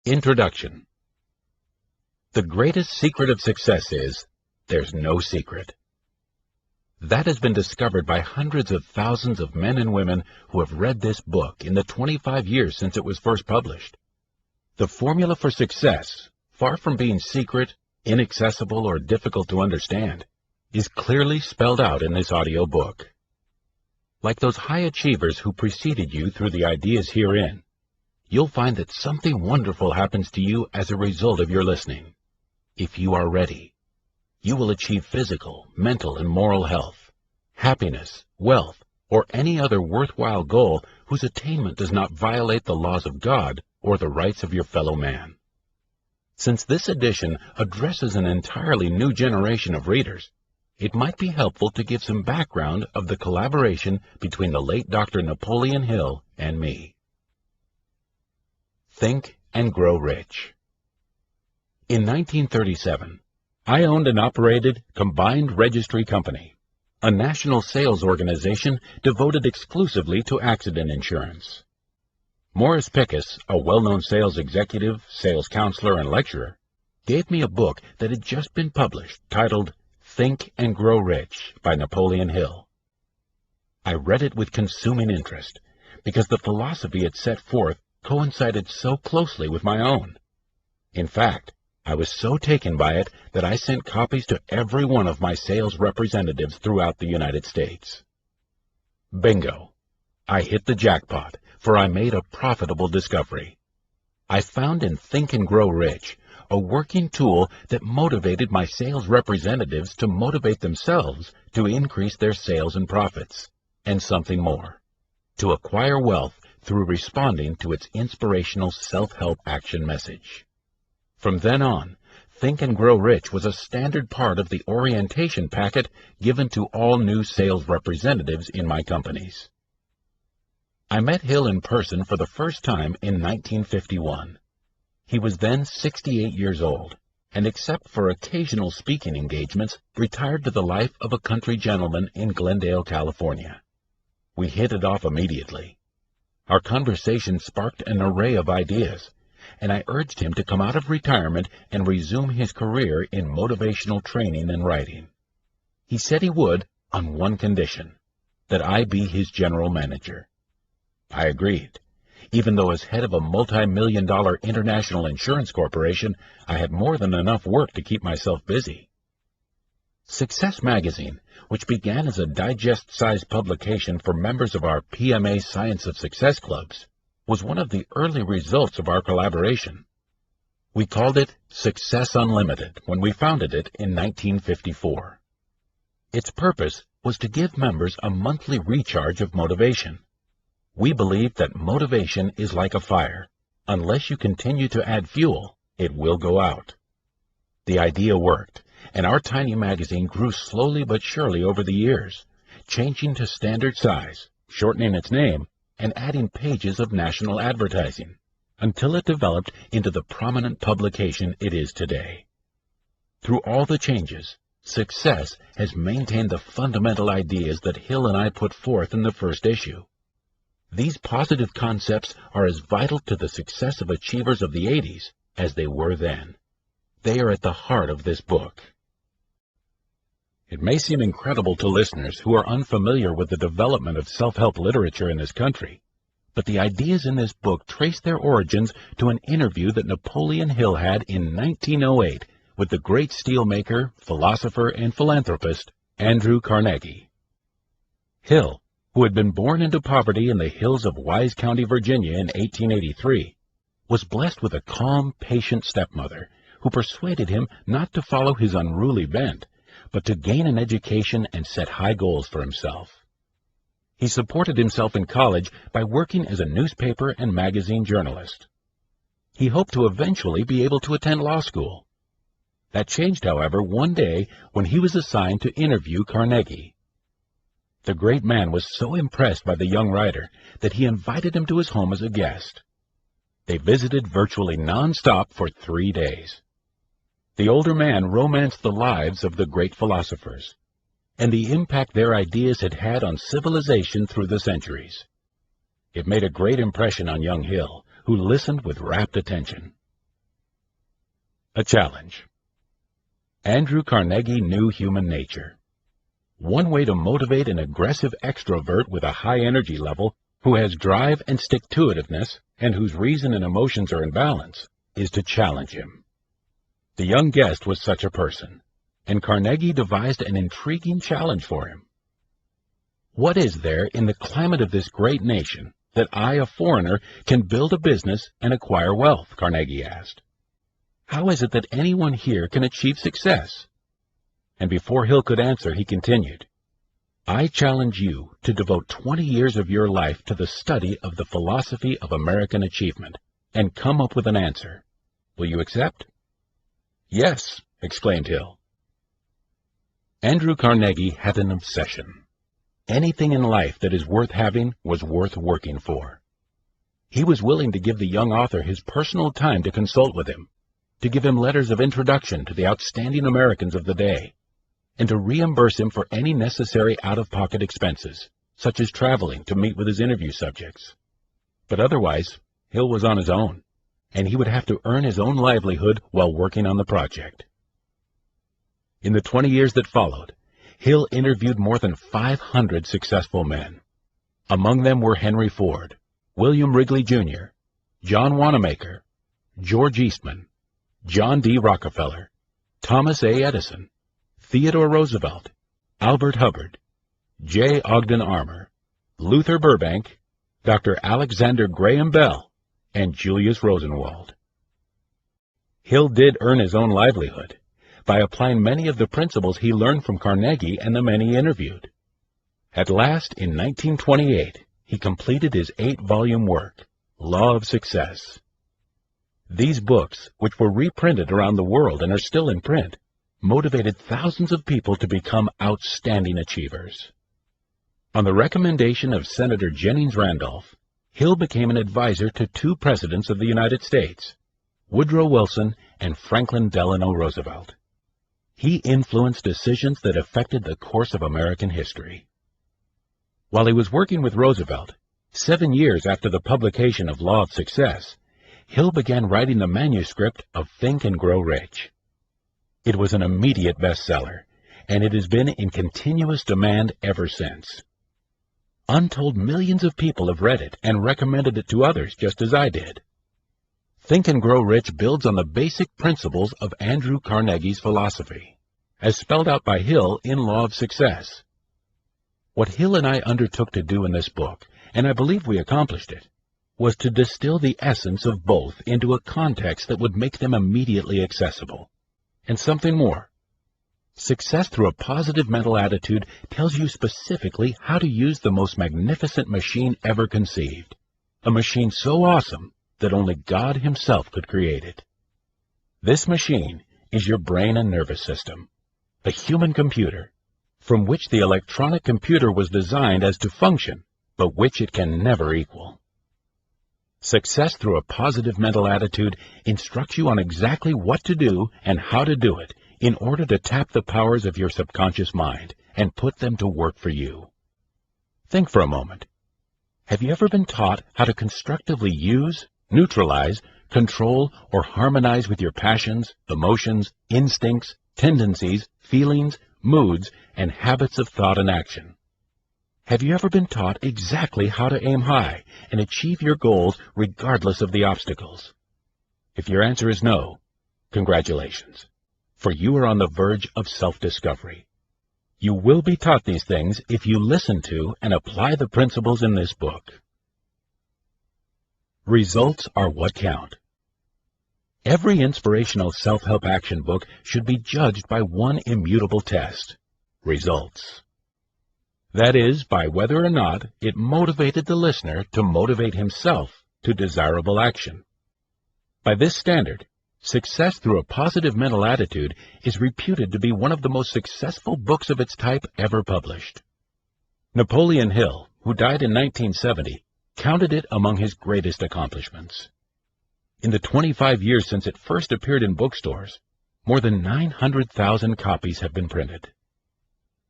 Introduction. The greatest secret of success is, there's no secret. That has been discovered by hundreds of thousands of men and women who have read this book in the 25 years since it was first published. The formula for success, far from being secret, inaccessible, or difficult to understand, is clearly spelled out in this audiobook. Like those high achievers who preceded you through the ideas herein, you'll find that something wonderful happens to you as a result of your listening. If you are ready, you will achieve physical, mental, and moral health, happiness, wealth, or any other worthwhile goal whose attainment does not violate the laws of God or the rights of your fellow man. Since this edition addresses an entirely new generation of readers, it might be helpful to give some background of the collaboration between the late Dr. Napoleon Hill and me. Think and Grow Rich. In 1937, I owned and operated Combined Registry Company, a national sales organization devoted exclusively to accident insurance. Morris Pickus, a well-known sales executive, sales counselor, and lecturer, gave me a book that had just been published titled Think and Grow Rich by Napoleon Hill. I read it with consuming interest because the philosophy it set forth coincided so closely with my own. In fact, I was so taken by it that I sent copies to every one of my sales representatives throughout the United States. Bingo! I hit the jackpot, for I made a profitable discovery. I found in Think and Grow Rich a working tool that motivated my sales representatives to motivate themselves to increase their sales and profits, and something more, to acquire wealth through responding to its inspirational self-help action message. From then on, Think and Grow Rich was a standard part of the orientation packet given to all new sales representatives in my companies. I met Hill in person for the first time in 1951. He was then 68 years old, and except for occasional speaking engagements, retired to the life of a country gentleman in Glendale, California. We hit it off immediately. Our conversation sparked an array of ideas, and I urged him to come out of retirement and resume his career in motivational training and writing. He said he would, on one condition, that I be his general manager. I agreed. Even though as head of a multi-million-dollar international insurance corporation, I had more than enough work to keep myself busy. Success Magazine, which began as a digest-sized publication for members of our PMA Science of Success clubs, was one of the early results of our collaboration. We called it Success Unlimited when we founded it in 1954. Its purpose was to give members a monthly recharge of motivation. We believe that motivation is like a fire. Unless you continue to add fuel, it will go out. The idea worked, and our tiny magazine grew slowly but surely over the years, changing to standard size, shortening its name, and adding pages of national advertising, until it developed into the prominent publication it is today. Through all the changes, Success has maintained the fundamental ideas that Hill and I put forth in the first issue. These positive concepts are as vital to the success of achievers of the 80s as they were then. They are at the heart of this book. It may seem incredible to listeners who are unfamiliar with the development of self-help literature in this country, but the ideas in this book trace their origins to an interview that Napoleon Hill had in 1908 with the great steelmaker, philosopher, and philanthropist Andrew Carnegie. Hill, who had been born into poverty in the hills of Wise County, Virginia in 1883, was blessed with a calm, patient stepmother who persuaded him not to follow his unruly bent, but to gain an education and set high goals for himself. He supported himself in college by working as a newspaper and magazine journalist. He hoped to eventually be able to attend law school. That changed, however, one day when he was assigned to interview Carnegie. The great man was so impressed by the young writer that he invited him to his home as a guest. They visited virtually non-stop for 3 days. The older man romanced the lives of the great philosophers, and the impact their ideas had had on civilization through the centuries. It made a great impression on young Hill, who listened with rapt attention. A challenge. Andrew Carnegie knew human nature. One way to motivate an aggressive extrovert with a high energy level who has drive and stick-to-itiveness and whose reason and emotions are in balance is to challenge him. The young guest was such a person, and Carnegie devised an intriguing challenge for him. What is there in the climate of this great nation that I, a foreigner, can build a business and acquire wealth? Carnegie asked. How is it that anyone here can achieve success? And before Hill could answer, he continued, I challenge you to devote 20 years of your life to the study of the philosophy of American achievement and come up with an answer. Will you accept? Yes, exclaimed Hill. Andrew Carnegie had an obsession. Anything in life that is worth having was worth working for. He was willing to give the young author his personal time to consult with him, to give him letters of introduction to the outstanding Americans of the day, and to reimburse him for any necessary out-of-pocket expenses, such as traveling to meet with his interview subjects. But otherwise, Hill was on his own, and he would have to earn his own livelihood while working on the project. In the 20 years that followed, Hill interviewed more than 500 successful men. Among them were Henry Ford, William Wrigley, Jr., John Wanamaker, George Eastman, John D. Rockefeller, Thomas A. Edison, Theodore Roosevelt, Albert Hubbard, J. Ogden Armour, Luther Burbank, Dr. Alexander Graham Bell, and Julius Rosenwald. Hill did earn his own livelihood by applying many of the principles he learned from Carnegie and the men he interviewed. At last, in 1928, he completed his 8-volume work, Law of Success. These books, which were reprinted around the world and are still in print, motivated thousands of people to become outstanding achievers. On the recommendation of Senator Jennings Randolph, Hill became an advisor to 2 presidents of the United States, Woodrow Wilson and Franklin Delano Roosevelt. He influenced decisions that affected the course of American history. While he was working with Roosevelt, 7 years after the publication of Law of Success, Hill began writing the manuscript of Think and Grow Rich. It was an immediate bestseller, and it has been in continuous demand ever since. Untold millions of people have read it and recommended it to others, just as I did. Think and Grow Rich builds on the basic principles of Andrew Carnegie's philosophy, as spelled out by Hill in Law of Success. What Hill and I undertook to do in this book, and I believe we accomplished it, was to distill the essence of both into a context that would make them immediately accessible. And something more. Success through a positive mental attitude tells you specifically how to use the most magnificent machine ever conceived, a machine so awesome that only God Himself could create it. This machine is your brain and nervous system, the human computer, from which the electronic computer was designed as to function, but which it can never equal. Success through a positive mental attitude instructs you on exactly what to do and how to do it in order to tap the powers of your subconscious mind and put them to work for you. Think for a moment. Have you ever been taught how to constructively use, neutralize, control, or harmonize with your passions, emotions, instincts, tendencies, feelings, moods, and habits of thought and action? Have you ever been taught exactly how to aim high and achieve your goals regardless of the obstacles? If your answer is no, congratulations, for you are on the verge of self-discovery. You will be taught these things if you listen to and apply the principles in this book. Results are what count. Every inspirational self-help action book should be judged by one immutable test: results. That is, by whether or not it motivated the listener to motivate himself to desirable action. By this standard, Success Through a Positive Mental Attitude is reputed to be one of the most successful books of its type ever published. Napoleon Hill, who died in 1970, counted it among his greatest accomplishments. In the 25 years since it first appeared in bookstores, more than 900,000 copies have been printed.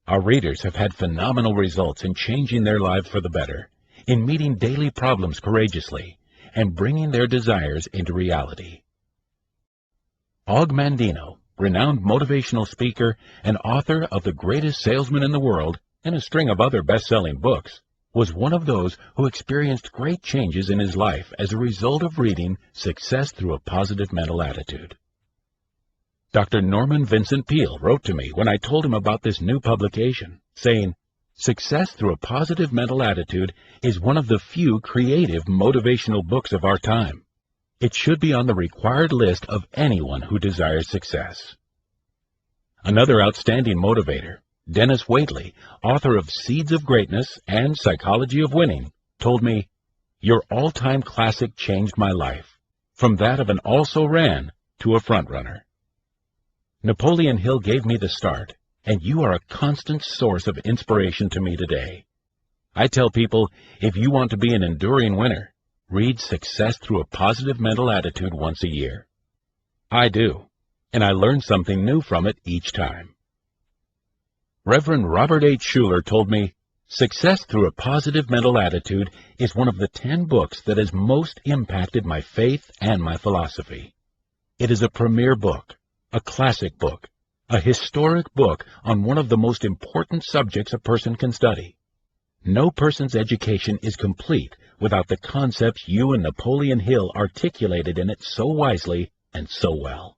Our readers have had phenomenal results in changing their lives for the better, in meeting daily problems courageously, and bringing their desires into reality. Og Mandino, renowned motivational speaker and author of The Greatest Salesman in the World and a string of other best-selling books, was one of those who experienced great changes in his life as a result of reading Success Through a Positive Mental Attitude. Dr. Norman Vincent Peale wrote to me when I told him about this new publication, saying, "Success Through a Positive Mental Attitude is one of the few creative motivational books of our time. It should be on the required list of anyone who desires success." Another outstanding motivator, Dennis Waitley, author of Seeds of Greatness and Psychology of Winning, told me, "Your all-time classic changed my life, from that of an also-ran to a front-runner. Napoleon Hill gave me the start, and you are a constant source of inspiration to me today. I tell people, if you want to be an enduring winner, read Success Through a Positive Mental Attitude once a year. I do, and I learn something new from it each time." Reverend Robert H. Schuller told me, "Success Through a Positive Mental Attitude is one of the 10 books that has most impacted my faith and my philosophy. It is a premier book, a classic book, a historic book on one of the most important subjects a person can study. No person's education is complete without the concepts you and Napoleon Hill articulated in it so wisely and so well."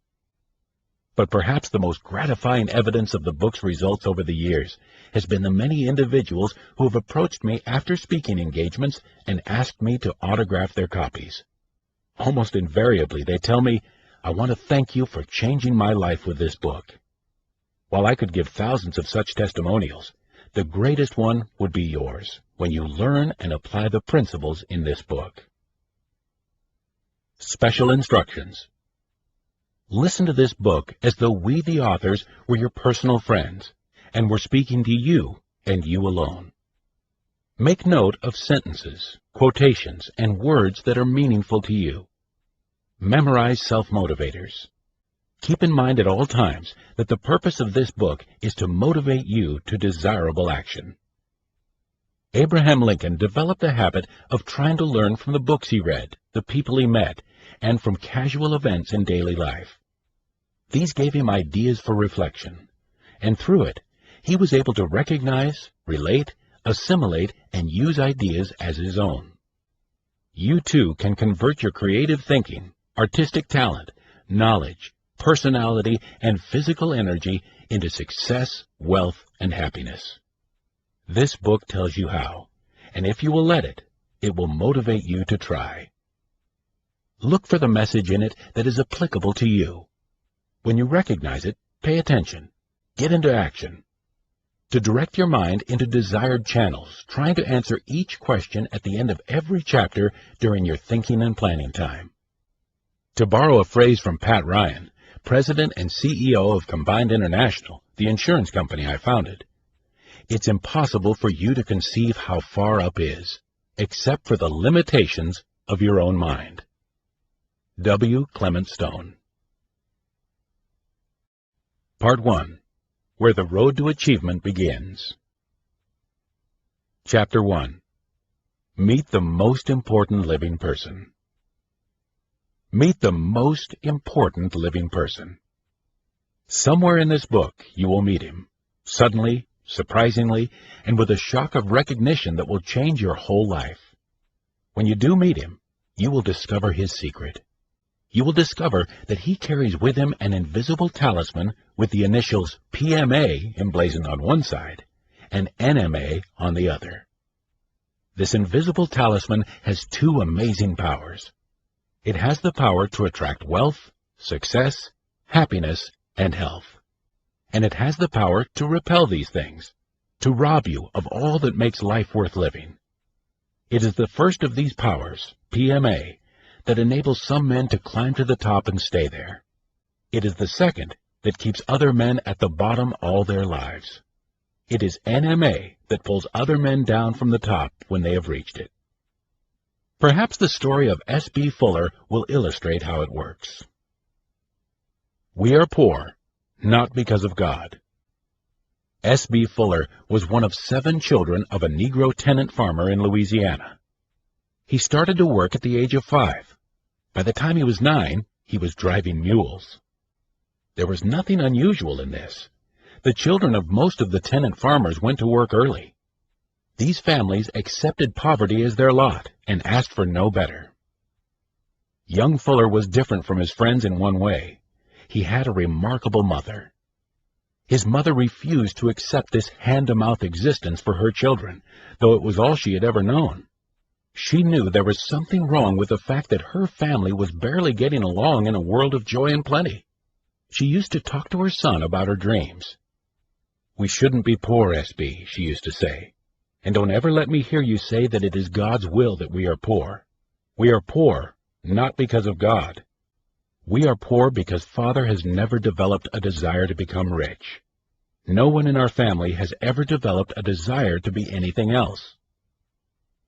But perhaps the most gratifying evidence of the book's results over the years has been the many individuals who have approached me after speaking engagements and asked me to autograph their copies. Almost invariably, they tell me, "I want to thank you for changing my life with this book." While I could give thousands of such testimonials, the greatest one would be yours when you learn and apply the principles in this book. Special instructions. Listen to this book as though we, the authors, were your personal friends, and were speaking to you and you alone. Make note of sentences, quotations, and words that are meaningful to you. Memorize self-motivators. Keep in mind at all times that the purpose of this book is to motivate you to desirable action. Abraham Lincoln developed the habit of trying to learn from the books he read, the people he met, and from casual events in daily life. These gave him ideas for reflection, and through it, he was able to recognize, relate, assimilate, and use ideas as his own. You too can convert your creative thinking, artistic talent, knowledge, personality, and physical energy into success, wealth, and happiness. This book tells you how, and if you will let it, it will motivate you to try. Look for the message in it that is applicable to you. When you recognize it, pay attention. Get into action. To direct your mind into desired channels, trying to answer each question at the end of every chapter during your thinking and planning time. To borrow a phrase from Pat Ryan, President and CEO of Combined International, the insurance company I founded, it's impossible for you to conceive how far up is, except for the limitations of your own mind. W. Clement Stone. Part 1. Where the Road to Achievement Begins. Chapter 1. Meet the most important living person. Meet the most important living person. Somewhere in this book you will meet him, suddenly, surprisingly, and with a shock of recognition that will change your whole life. When you do meet him, you will discover his secret. You will discover that he carries with him an invisible talisman with the initials PMA emblazoned on one side and NMA on the other. This invisible talisman has two amazing powers. It has the power to attract wealth, success, happiness, and health. And it has the power to repel these things, to rob you of all that makes life worth living. It is the first of these powers, PMA, that enables some men to climb to the top and stay there. It is the second that keeps other men at the bottom all their lives. It is NMA that pulls other men down from the top when they have reached it. Perhaps the story of S.B. Fuller will illustrate how it works. We are poor, not because of God. S.B. Fuller was one of 7 children of a Negro tenant farmer in Louisiana. He started to work at the age of 5. By the time he was 9, he was driving mules. There was nothing unusual in this. The children of most of the tenant farmers went to work early. These families accepted poverty as their lot and asked for no better. Young Fuller was different from his friends in one way. He had a remarkable mother. His mother refused to accept this hand-to-mouth existence for her children, though it was all she had ever known. She knew there was something wrong with the fact that her family was barely getting along in a world of joy and plenty. She used to talk to her son about her dreams. "We shouldn't be poor, S.B.," she used to say. "And don't ever let me hear you say that it is God's will that we are poor. We are poor, not because of God. We are poor because Father has never developed a desire to become rich. No one in our family has ever developed a desire to be anything else."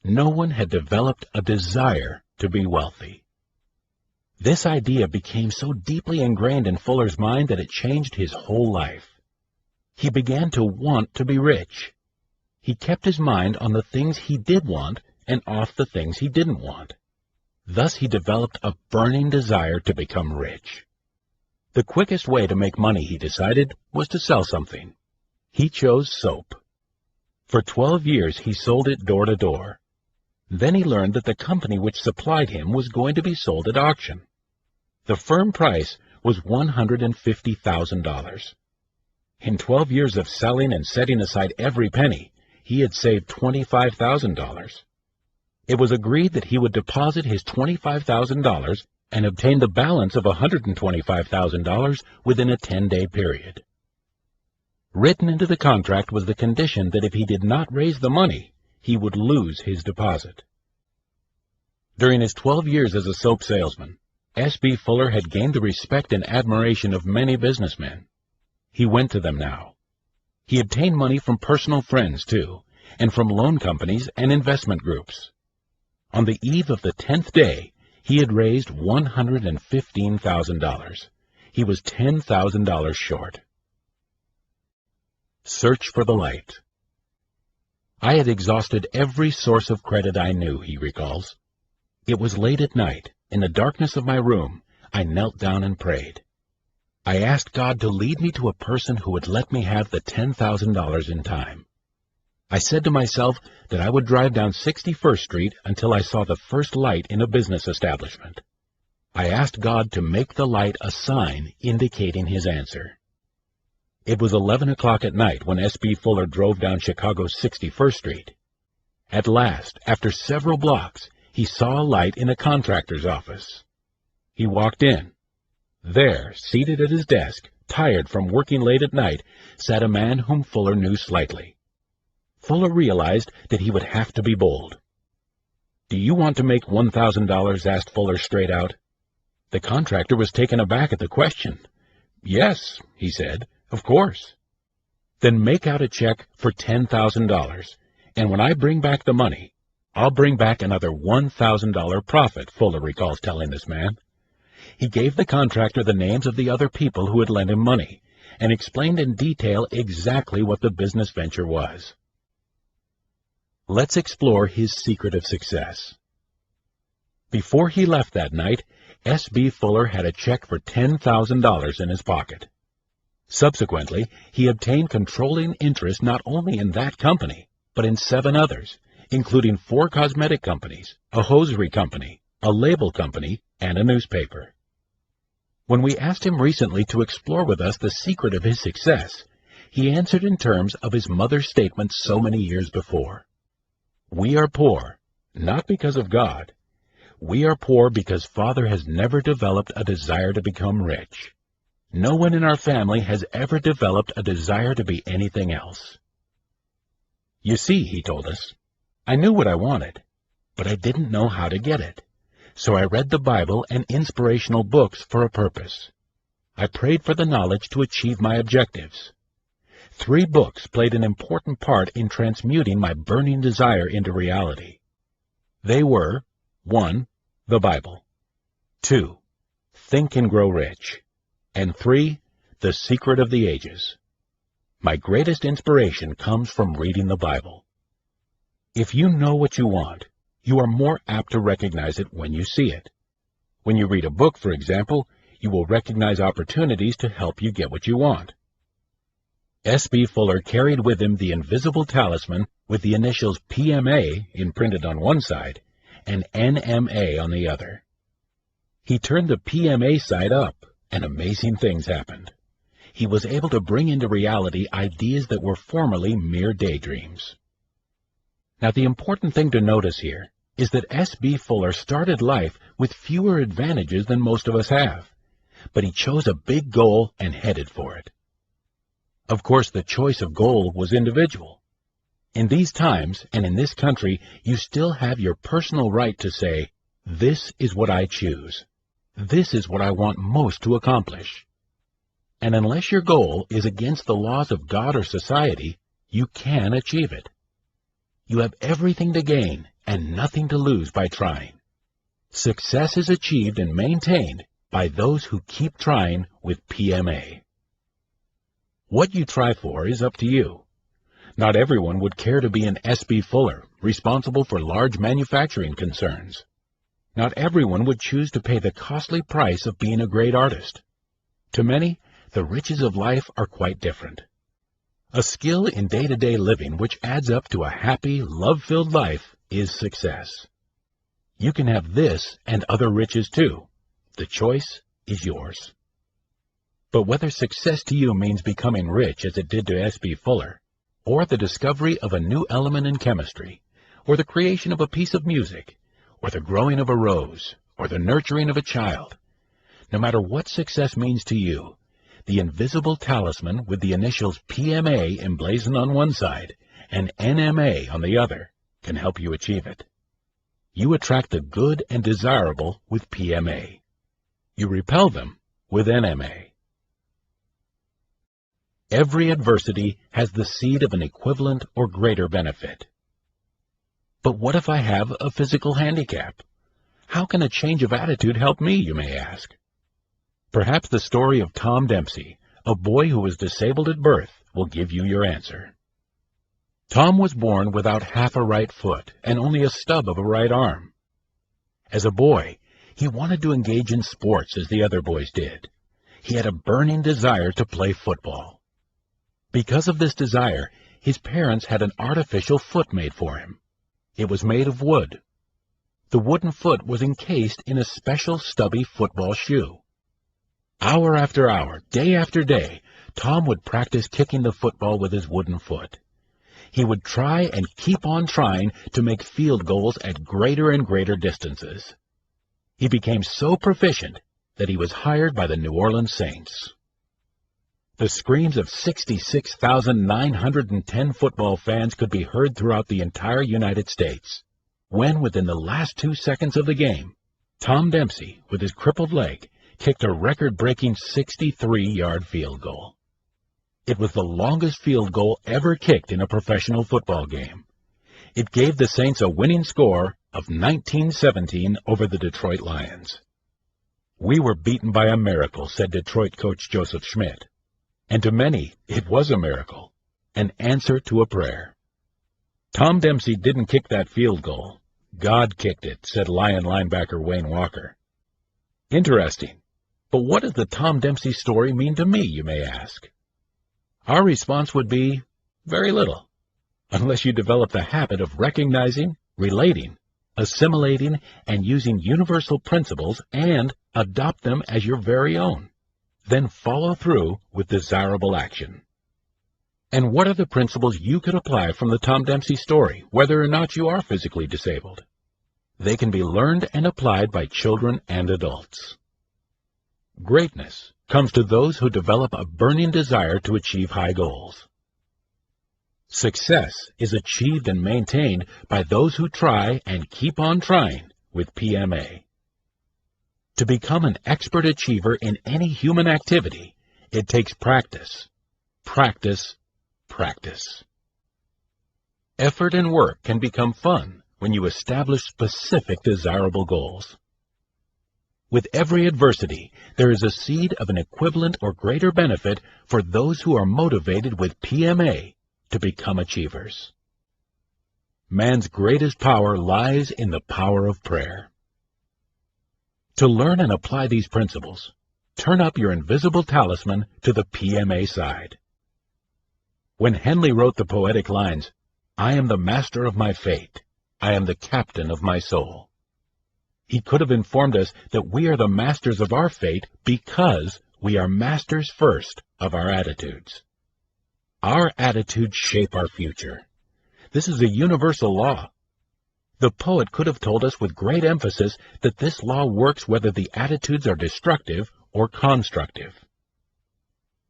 No one had developed a desire to be wealthy. This idea became so deeply ingrained in Fuller's mind that it changed his whole life. He began to want to be rich. He kept his mind on the things he did want and off the things he didn't want. Thus he developed a burning desire to become rich. The quickest way to make money, he decided, was to sell something. He chose soap. For 12 years he sold it door to door. Then he learned that the company which supplied him was going to be sold at auction. The firm price was $150,000. In 12 years of selling and setting aside every penny, he had saved $25,000. It was agreed that he would deposit his $25,000 and obtain the balance of $125,000 within a 10-day period. Written into the contract was the condition that if he did not raise the money, he would lose his deposit. During his 12 years as a soap salesman, S.B. Fuller had gained the respect and admiration of many businessmen. He went to them now. He obtained money from personal friends, too, and from loan companies and investment groups. On the eve of the 10th day, he had raised $115,000. He was $10,000 short. Search for the light. "I had exhausted every source of credit I knew," he recalls. "It was late at night. In the darkness of my room, I knelt down and prayed. I asked God to lead me to a person who would let me have the $10,000 in time. I said to myself that I would drive down 61st Street until I saw the first light in a business establishment. I asked God to make the light a sign indicating His answer." It was 11 o'clock at night when S.B. Fuller drove down Chicago's 61st Street. At last, after several blocks, he saw a light in a contractor's office. He walked in. There, seated at his desk, tired from working late at night, sat a man whom Fuller knew slightly. Fuller realized that he would have to be bold. "Do you want to make $1,000? asked Fuller straight out. The contractor was taken aback at the question. "Yes," he said, "of course." "Then make out a check for $10,000, and when I bring back the money, I'll bring back another $1,000 profit," Fuller recalls telling this man. He gave the contractor the names of the other people who had lent him money, and explained in detail exactly what the business venture was. Let's explore his secret of success. Before he left that night, S.B. Fuller had a check for $10,000 in his pocket. Subsequently, he obtained controlling interest not only in that company, but in 7 others, including 4 cosmetic companies, a hosiery company, a label company, and a newspaper. When we asked him recently to explore with us the secret of his success, he answered in terms of his mother's statement so many years before. "We are poor, not because of God. We are poor because Father has never developed a desire to become rich. No one in our family has ever developed a desire to be anything else." "You see," he told us, "I knew what I wanted, but I didn't know how to get it. So I read the Bible and inspirational books for a purpose. I prayed for the knowledge to achieve my objectives. 3 books played an important part in transmuting my burning desire into reality. They were, 1. The Bible, 2. Think and Grow Rich, and 3. The Secret of the Ages. My greatest inspiration comes from reading the Bible. If you know what you want, you are more apt to recognize it when you see it. When you read a book, for example, you will recognize opportunities to help you get what you want. S.B. Fuller carried with him the invisible talisman with the initials PMA imprinted on one side and NMA on the other. He turned the PMA side up, and amazing things happened. He was able to bring into reality ideas that were formerly mere daydreams. Now, the important thing to notice here is that S.B. Fuller started life with fewer advantages than most of us have, but he chose a big goal and headed for it. Of course, the choice of goal was individual. In these times and in this country, you still have your personal right to say, "This is what I choose. This is what I want most to accomplish." And unless your goal is against the laws of God or society, you can achieve it. You have everything to gain and nothing to lose by trying. Success is achieved and maintained by those who keep trying with PMA. What you try for is up to you. Not everyone would care to be an S.B. Fuller, responsible for large manufacturing concerns. Not everyone would choose to pay the costly price of being a great artist. To many, the riches of life are quite different. A skill in day-to-day living which adds up to a happy, love-filled life is success. You can have this and other riches too. The choice is yours. But whether success to you means becoming rich as it did to S.B. Fuller, or the discovery of a new element in chemistry, or the creation of a piece of music, or the growing of a rose, or the nurturing of a child, no matter what success means to you, the invisible talisman with the initials PMA emblazoned on one side and NMA on the other can help you achieve it. You attract the good and desirable with PMA. You repel them with NMA. Every adversity has the seed of an equivalent or greater benefit. But what if I have a physical handicap? How can a change of attitude help me, you may ask? Perhaps the story of Tom Dempsey, a boy who was disabled at birth, will give you your answer. Tom was born without half a right foot and only a stub of a right arm. As a boy, he wanted to engage in sports as the other boys did. He had a burning desire to play football. Because of this desire, his parents had an artificial foot made for him. It was made of wood. The wooden foot was encased in a special stubby football shoe. Hour after hour, day after day, Tom would practice kicking the football with his wooden foot. He would try and keep on trying to make field goals at greater and greater distances. He became so proficient that he was hired by the New Orleans Saints. The screams of 66,910 football fans could be heard throughout the entire United States, when within the last 2 seconds of the game, Tom Dempsey, with his crippled leg, kicked a record-breaking 63-yard field goal. It was the longest field goal ever kicked in a professional football game. It gave the Saints a winning score of 19-17 over the Detroit Lions. "We were beaten by a miracle," said Detroit coach Joseph Schmidt. And to many, it was a miracle, an answer to a prayer. Tom Dempsey didn't kick that field goal. God kicked it, said Lion linebacker Wayne Walker. Interesting. But what does the Tom Dempsey story mean to me, you may ask? Our response would be, very little, unless you develop the habit of recognizing, relating, assimilating, and using universal principles and adopt them as your very own. Then follow through with desirable action. And what are the principles you could apply from the Tom Dempsey story, whether or not you are physically disabled? They can be learned and applied by children and adults. Greatness comes to those who develop a burning desire to achieve high goals. Success is achieved and maintained by those who try and keep on trying with PMA. To become an expert achiever in any human activity, it takes practice, practice, practice. Effort and work can become fun when you establish specific desirable goals. With every adversity, there is a seed of an equivalent or greater benefit for those who are motivated with PMA to become achievers. Man's greatest power lies in the power of prayer. To learn and apply these principles, turn up your invisible talisman to the PMA side. When Henley wrote the poetic lines, "I am the master of my fate, I am the captain of my soul," he could have informed us that we are the masters of our fate because we are masters first of our attitudes. Our attitudes shape our future. This is a universal law. The poet could have told us with great emphasis that this law works whether the attitudes are destructive or constructive.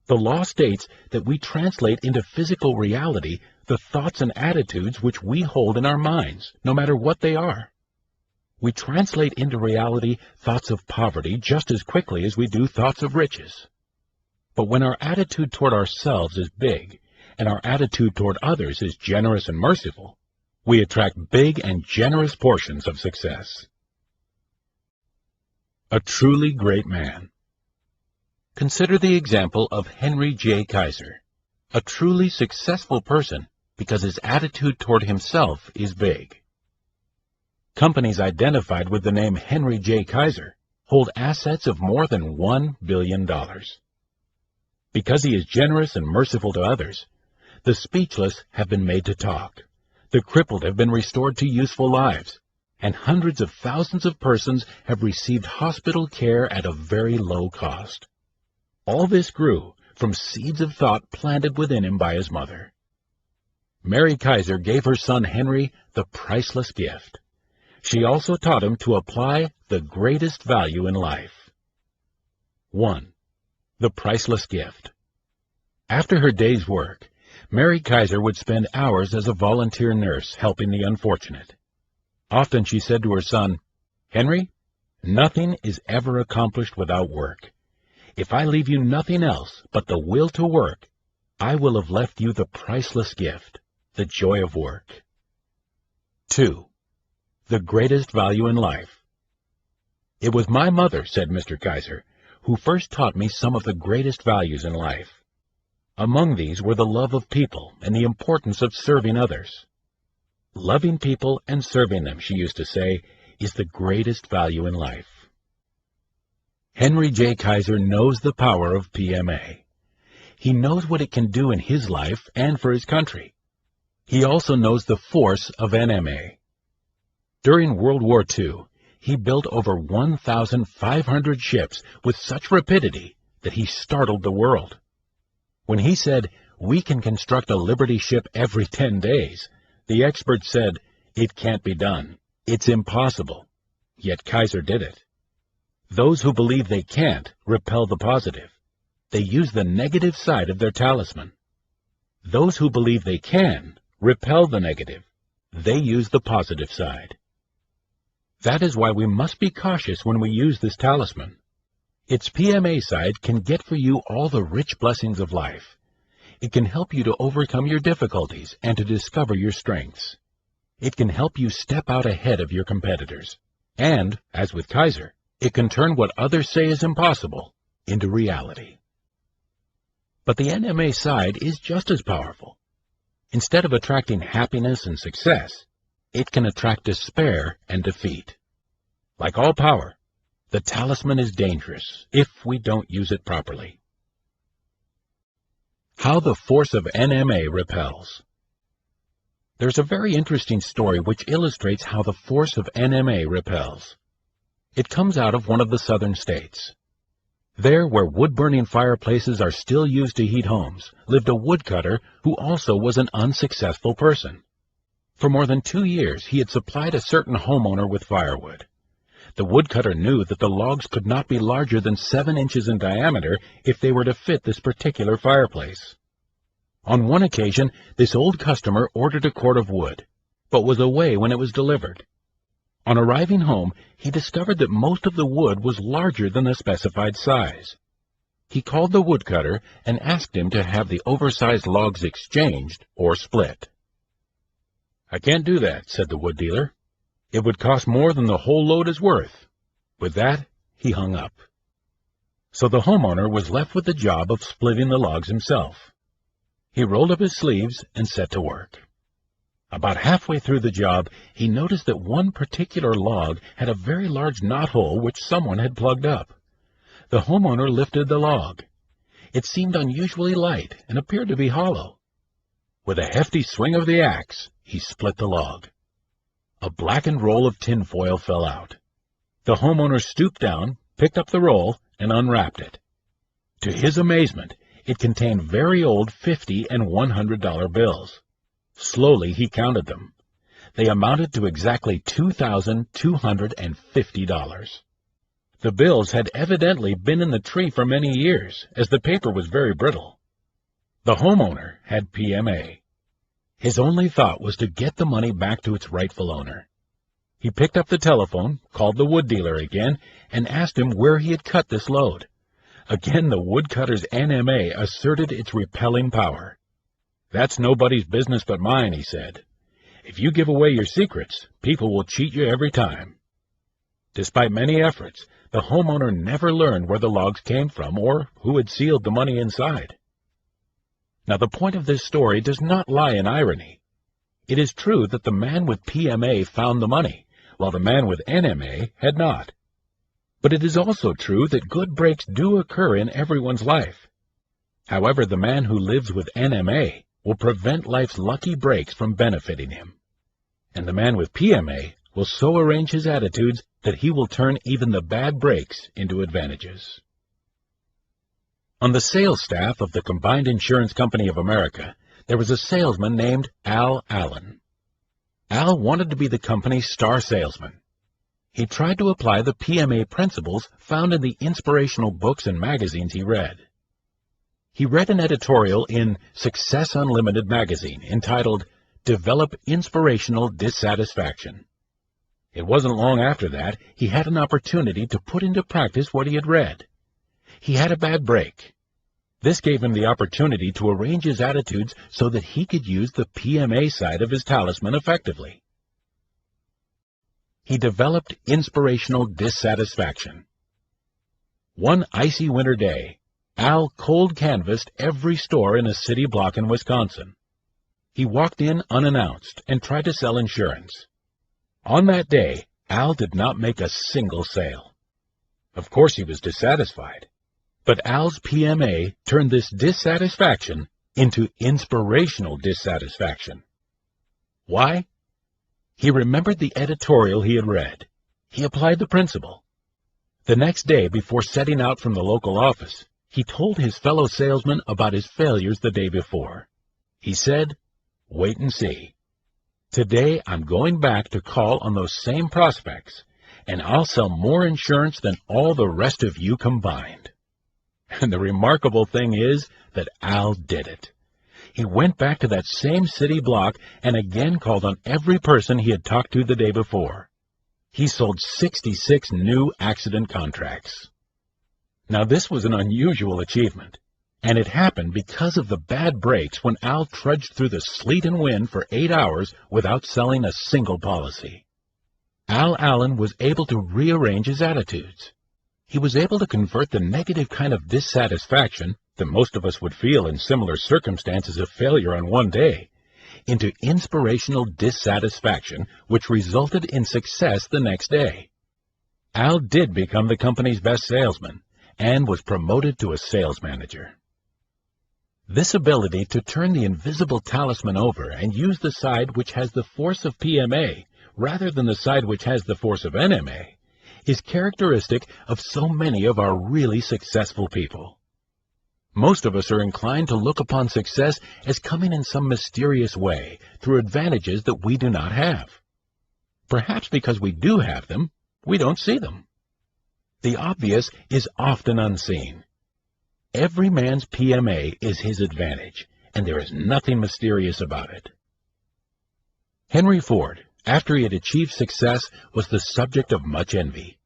The law states that we translate into physical reality the thoughts and attitudes which we hold in our minds, no matter what they are. We translate into reality thoughts of poverty just as quickly as we do thoughts of riches. But when our attitude toward ourselves is big, and our attitude toward others is generous and merciful, we attract big and generous portions of success. A truly great man. Consider the example of Henry J. Kaiser, a truly successful person because his attitude toward himself is big. Companies identified with the name Henry J. Kaiser hold assets of more than $1 billion. Because he is generous and merciful to others, the speechless have been made to talk, the crippled have been restored to useful lives, and hundreds of thousands of persons have received hospital care at a very low cost. All this grew from seeds of thought planted within him by his mother. Mary Kaiser gave her son Henry the priceless gift. She also taught him to apply the greatest value in life. 1. The priceless gift. After her day's work, Mary Kaiser would spend hours as a volunteer nurse helping the unfortunate. Often she said to her son, "Henry, nothing is ever accomplished without work. If I leave you nothing else but the will to work, I will have left you the priceless gift, the joy of work." 2. The greatest value in life. "It was my mother," said Mr. Kaiser, "who first taught me some of the greatest values in life. Among these were the love of people and the importance of serving others. Loving people and serving them," she used to say, "is the greatest value in life." Henry J. Kaiser knows the power of PMA. He knows what it can do in his life and for his country. He also knows the force of NMA. During World War II, he built over 1,500 ships with such rapidity that he startled the world. When he said, "We can construct a Liberty ship every 10 days, the experts said, "It can't be done. It's impossible." Yet Kaiser did it. Those who believe they can't repel the positive. They use the negative side of their talisman. Those who believe they can repel the negative. They use the positive side. That is why we must be cautious when we use this talisman. Its PMA side can get for you all the rich blessings of life. It can help you to overcome your difficulties and to discover your strengths. It can help you step out ahead of your competitors. And, as with Kaiser, it can turn what others say is impossible into reality. But the NMA side is just as powerful. Instead of attracting happiness and success, it can attract despair and defeat. Like all power, the talisman is dangerous if we don't use it properly. How the force of NMA repels. There's a very interesting story which illustrates how the force of NMA repels. It comes out of one of the southern states. There, where wood-burning fireplaces are still used to heat homes, lived a woodcutter who also was an unsuccessful person. For more than 2 years, he had supplied a certain homeowner with firewood. The woodcutter knew that the logs could not be larger than 7 inches in diameter if they were to fit this particular fireplace. On one occasion, this old customer ordered a cord of wood, but was away when it was delivered. On arriving home, he discovered that most of the wood was larger than the specified size. He called the woodcutter and asked him to have the oversized logs exchanged or split. "I can't do that," said the wood dealer. "It would cost more than the whole load is worth." With that, he hung up. So the homeowner was left with the job of splitting the logs himself. He rolled up his sleeves and set to work. About halfway through the job, he noticed that one particular log had a very large knothole which someone had plugged up. The homeowner lifted the log. It seemed unusually light and appeared to be hollow. With a hefty swing of the axe, he split the log. A blackened roll of tinfoil fell out. The homeowner stooped down, picked up the roll, and unwrapped it. To his amazement, it contained very old $50 and $100 bills. Slowly he counted them. They amounted to exactly $2,250. The bills had evidently been in the tree for many years, as the paper was very brittle. The homeowner had PMA. His only thought was to get the money back to its rightful owner. He picked up the telephone, called the wood dealer again, and asked him where he had cut this load. Again the woodcutter's NMA asserted its repelling power. "That's nobody's business but mine," he said. "If you give away your secrets, people will cheat you every time." Despite many efforts, the homeowner never learned where the logs came from or who had sealed the money inside. Now, the point of this story does not lie in irony. It is true that the man with PMA found the money, while the man with NMA had not. But it is also true that good breaks do occur in everyone's life. However, the man who lives with NMA will prevent life's lucky breaks from benefiting him. And the man with PMA will so arrange his attitudes that he will turn even the bad breaks into advantages. On the sales staff of the Combined Insurance Company of America, there was a salesman named Al Allen. Al wanted to be the company's star salesman. He tried to apply the PMA principles found in the inspirational books and magazines he read. He read an editorial in Success Unlimited magazine entitled, "Develop Inspirational Dissatisfaction." It wasn't long after that he had an opportunity to put into practice what he had read. He had a bad break. This gave him the opportunity to arrange his attitudes so that he could use the PMA side of his talisman effectively. He developed inspirational dissatisfaction. One icy winter day, Al cold canvassed every store in a city block in Wisconsin. He walked in unannounced and tried to sell insurance. On that day, Al did not make a single sale. Of course he was dissatisfied, but Al's PMA turned this dissatisfaction into inspirational dissatisfaction. Why? He remembered the editorial he had read. He applied the principle. The next day, before setting out from the local office, he told his fellow salesman about his failures the day before. He said, "Wait and see. Today I'm going back to call on those same prospects, and I'll sell more insurance than all the rest of you combined." And the remarkable thing is that Al did it. He went back to that same city block and again called on every person he had talked to the day before. He sold 66 new accident contracts. Now this was an unusual achievement, and it happened because of the bad breaks when Al trudged through the sleet and wind for 8 hours without selling a single policy. Al Allen was able to rearrange his attitudes. He was able to convert the negative kind of dissatisfaction that most of us would feel in similar circumstances of failure on one day into inspirational dissatisfaction, which resulted in success the next day. Al did become the company's best salesman and was promoted to a sales manager. This ability to turn the invisible talisman over and use the side which has the force of PMA rather than the side which has the force of NMA is characteristic of so many of our really successful people. Most of us are inclined to look upon success as coming in some mysterious way through advantages that we do not have. Perhaps because we do have them, we don't see them. The obvious is often unseen. Every man's PMA is his advantage, and there is nothing mysterious about it. Henry Ford, after he had achieved success, was the subject of much envy.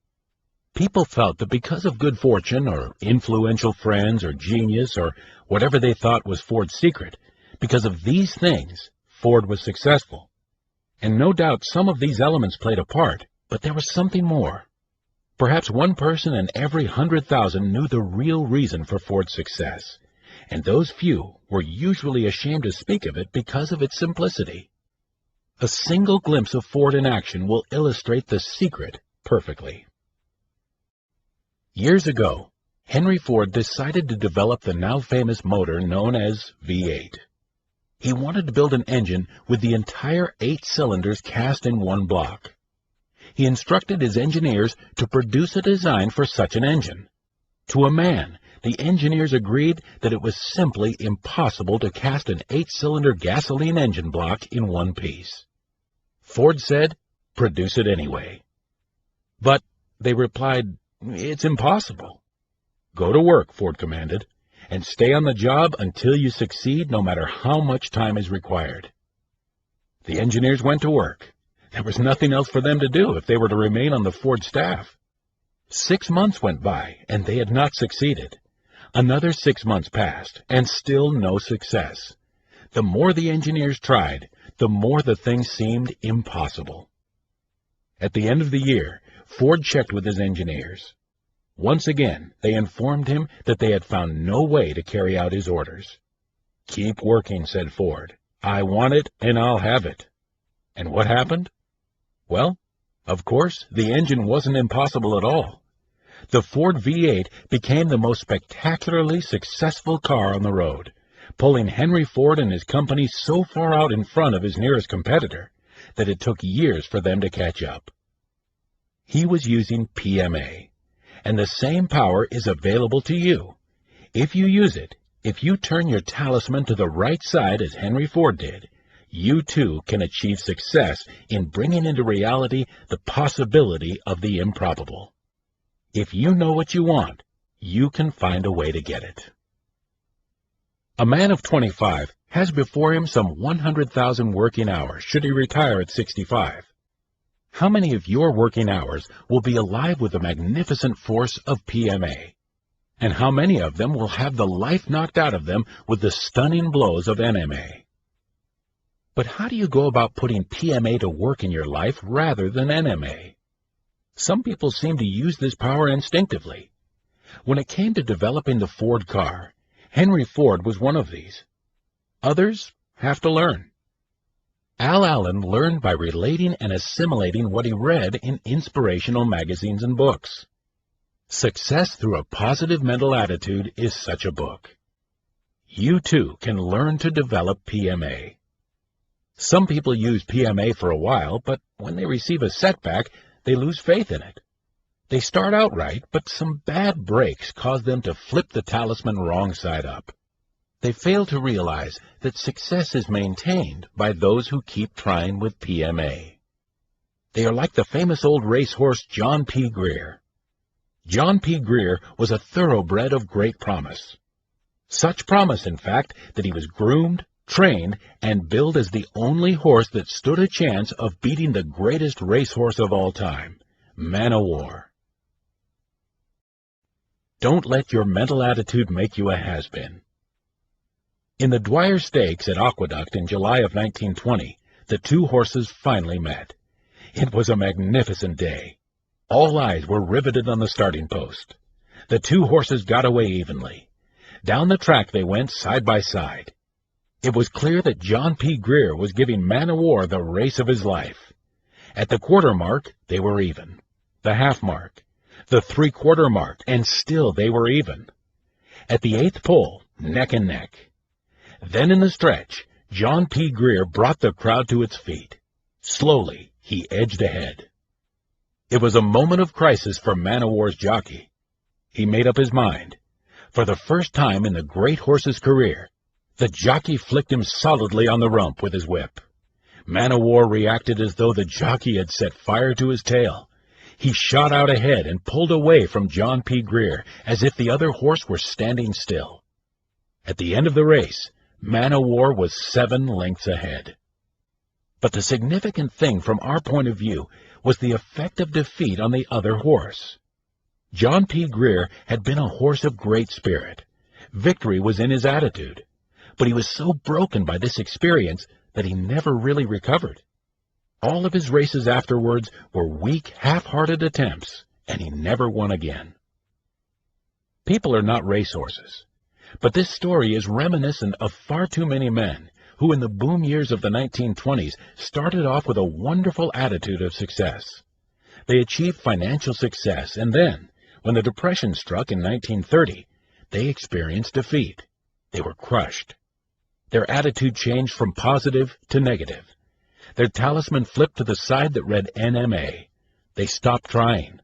People felt that because of good fortune or influential friends or genius or whatever they thought was Ford's secret, because of these things, Ford was successful. And no doubt some of these elements played a part, but there was something more. Perhaps one person in every 100,000 knew the real reason for Ford's success, and those few were usually ashamed to speak of it because of its simplicity. A single glimpse of Ford in action will illustrate the secret perfectly. Years ago, Henry Ford decided to develop the now famous motor known as V8. He wanted to build an engine with the entire 8 cylinders cast in one block. He instructed his engineers to produce a design for such an engine. To a man, the engineers agreed that it was simply impossible to cast an 8-cylinder gasoline engine block in one piece. Ford said, "Produce it anyway." But they replied, "It's impossible." "Go to work," Ford commanded, "and stay on the job until you succeed, no matter how much time is required." The engineers went to work. There was nothing else for them to do if they were to remain on the Ford staff. 6 months went by, and they had not succeeded. Another 6 months passed, and still no success. The more the engineers tried, the more the thing seemed impossible. At the end of the year, Ford checked with his engineers. Once again, they informed him that they had found no way to carry out his orders. "Keep working," said Ford. "I want it, and I'll have it." And what happened? Well, of course, the engine wasn't impossible at all. The Ford V8 became the most spectacularly successful car on the road, pulling Henry Ford and his company so far out in front of his nearest competitor that it took years for them to catch up. He was using PMA, and the same power is available to you. If you use it, if you turn your talisman to the right side as Henry Ford did, you too can achieve success in bringing into reality the possibility of the improbable. If you know what you want, you can find a way to get it. A man of 25 has before him some 100,000 working hours should he retire at 65. How many of your working hours will be alive with the magnificent force of PMA? And how many of them will have the life knocked out of them with the stunning blows of NMA? But how do you go about putting PMA to work in your life rather than NMA? Some people seem to use this power instinctively. When it came to developing the Ford car, Henry Ford was one of these. Others have to learn. Al Allen learned by relating and assimilating what he read in inspirational magazines and books. Success Through a Positive Mental Attitude is such a book. You too can learn to develop PMA. Some people use PMA for a while, but when they receive a setback, they lose faith in it. They start out right, but some bad breaks cause them to flip the talisman wrong side up. They fail to realize that success is maintained by those who keep trying with PMA. They are like the famous old racehorse John P. Greer. John P. Greer was a thoroughbred of great promise. Such promise, in fact, that he was groomed, trained, and billed as the only horse that stood a chance of beating the greatest racehorse of all time, Man o' War. Don't let your mental attitude make you a has-been. In the Dwyer Stakes at Aqueduct in July of 1920, the two horses finally met. It was a magnificent day. All eyes were riveted on the starting post. The two horses got away evenly. Down the track they went side by side. It was clear that John P. Greer was giving Man o' War the race of his life. At the quarter mark, they were even. The half mark, the three-quarter mark, and still they were even. At the eighth pole, neck and neck. Then in the stretch, John P. Greer brought the crowd to its feet. Slowly, he edged ahead. It was a moment of crisis for Man o' War's jockey. He made up his mind. For the first time in the great horse's career, the jockey flicked him solidly on the rump with his whip. Man o' War reacted as though the jockey had set fire to his tail. He shot out ahead and pulled away from John P. Greer as if the other horse were standing still. At the end of the race, Man o' War was 7 lengths ahead. But the significant thing from our point of view was the effect of defeat on the other horse. John P. Greer had been a horse of great spirit. Victory was in his attitude. But he was so broken by this experience that he never really recovered. All of his races afterwards were weak, half-hearted attempts, and he never won again. People are not racehorses, but this story is reminiscent of far too many men who in the boom years of the 1920s started off with a wonderful attitude of success. They achieved financial success and then, When the Depression struck in 1930, they experienced defeat. They were crushed. Their attitude changed from positive to negative. Their talisman flipped to the side that read NMA. They stopped trying.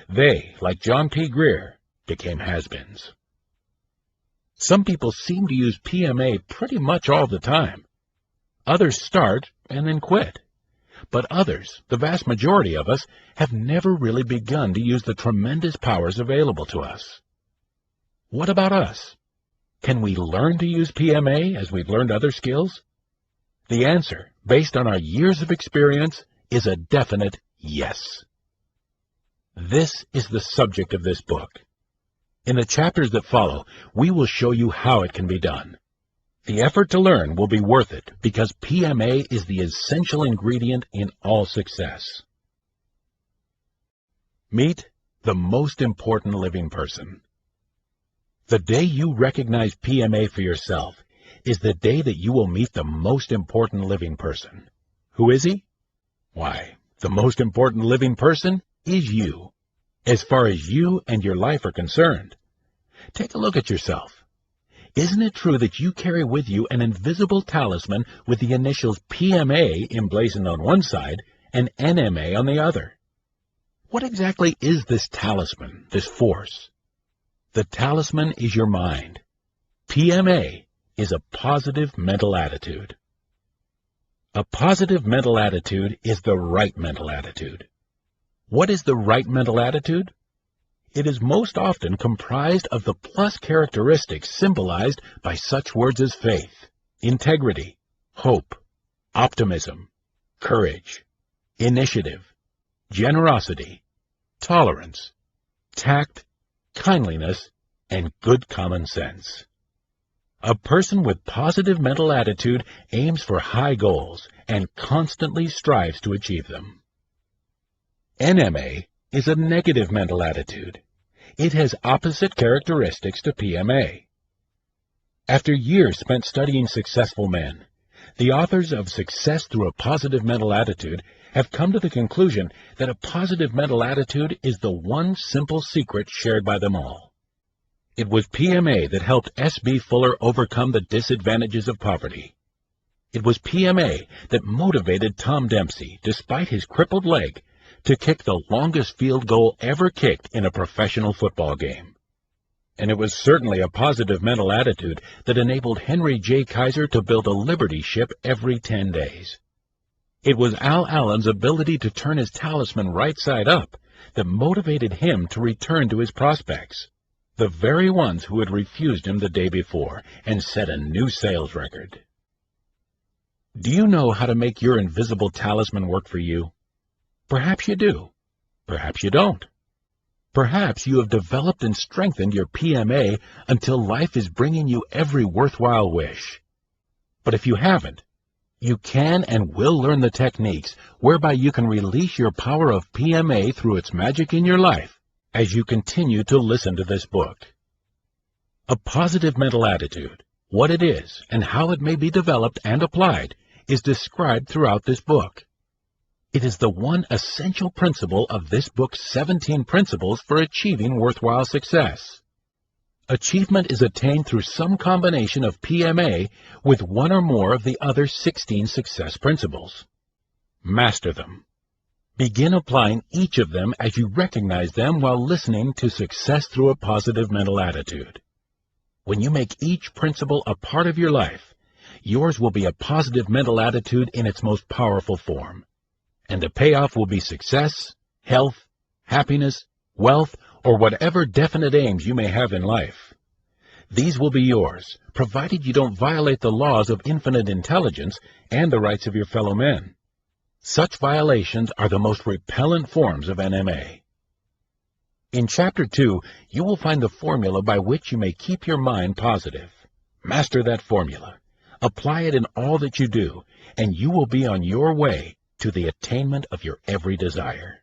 They, like John P. Greer, became has-beens. Some people seem to use PMA pretty much all the time. Others start and then quit. But others, the vast majority of us, have never really begun to use the tremendous powers available to us. What about us? Can we learn to use PMA as we've learned other skills? The answer, based on our years of experience, is a definite yes. This is the subject of this book. In the chapters that follow, we will show you how it can be done. The effort to learn will be worth it because PMA is the essential ingredient in all success. Meet the most important living person. The day you recognize PMA for yourself is the day that you will meet the most important living person. Who is he? Why, the most important living person is you, as far as you and your life are concerned. Take a look at yourself. Isn't it true that you carry with you an invisible talisman with the initials PMA emblazoned on one side and NMA on the other? What exactly is this talisman, this force? The talisman is your mind. PMA is a positive mental attitude. A positive mental attitude is the right mental attitude. What is the right mental attitude? It is most often comprised of the plus characteristics symbolized by such words as faith, integrity, hope, optimism, courage, initiative, generosity, tolerance, tact, kindliness, and good common sense. A person with positive mental attitude aims for high goals and constantly strives to achieve them. NMA is a negative mental attitude. It has opposite characteristics to PMA. After years spent studying successful men, the authors of Success Through a Positive Mental Attitude have come to the conclusion that a positive mental attitude is the one simple secret shared by them all. It was PMA that helped S.B. Fuller overcome the disadvantages of poverty. It was PMA that motivated Tom Dempsey, despite his crippled leg, to kick the longest field goal ever kicked in a professional football game. And it was certainly a positive mental attitude that enabled Henry J. Kaiser to build a Liberty ship every 10 days. It was Al Allen's ability to turn his talisman right side up that motivated him to return to his prospects, the very ones who had refused him the day before, and set a new sales record. Do you know how to make your invisible talisman work for you? Perhaps you do. Perhaps you don't. Perhaps you have developed and strengthened your PMA until life is bringing you every worthwhile wish. But if you haven't, you can and will learn the techniques whereby you can release your power of PMA through its magic in your life as you continue to listen to this book. A positive mental attitude, what it is and how it may be developed and applied, is described throughout this book. It is the one essential principle of this book's 17 principles for achieving worthwhile success. Achievement is attained through some combination of PMA with one or more of the other 16 success principles. Master them. Begin applying each of them as you recognize them while listening to Success Through a Positive Mental Attitude. When you make each principle a part of your life, yours will be a positive mental attitude in its most powerful form. And the payoff will be success, health, happiness, wealth, or whatever definite aims you may have in life. These will be yours, provided you don't violate the laws of infinite intelligence and the rights of your fellow men. Such violations are the most repellent forms of NMA. In Chapter 2, you will find the formula by which you may keep your mind positive. Master that formula. Apply it in all that you do, and you will be on your way to the attainment of your every desire.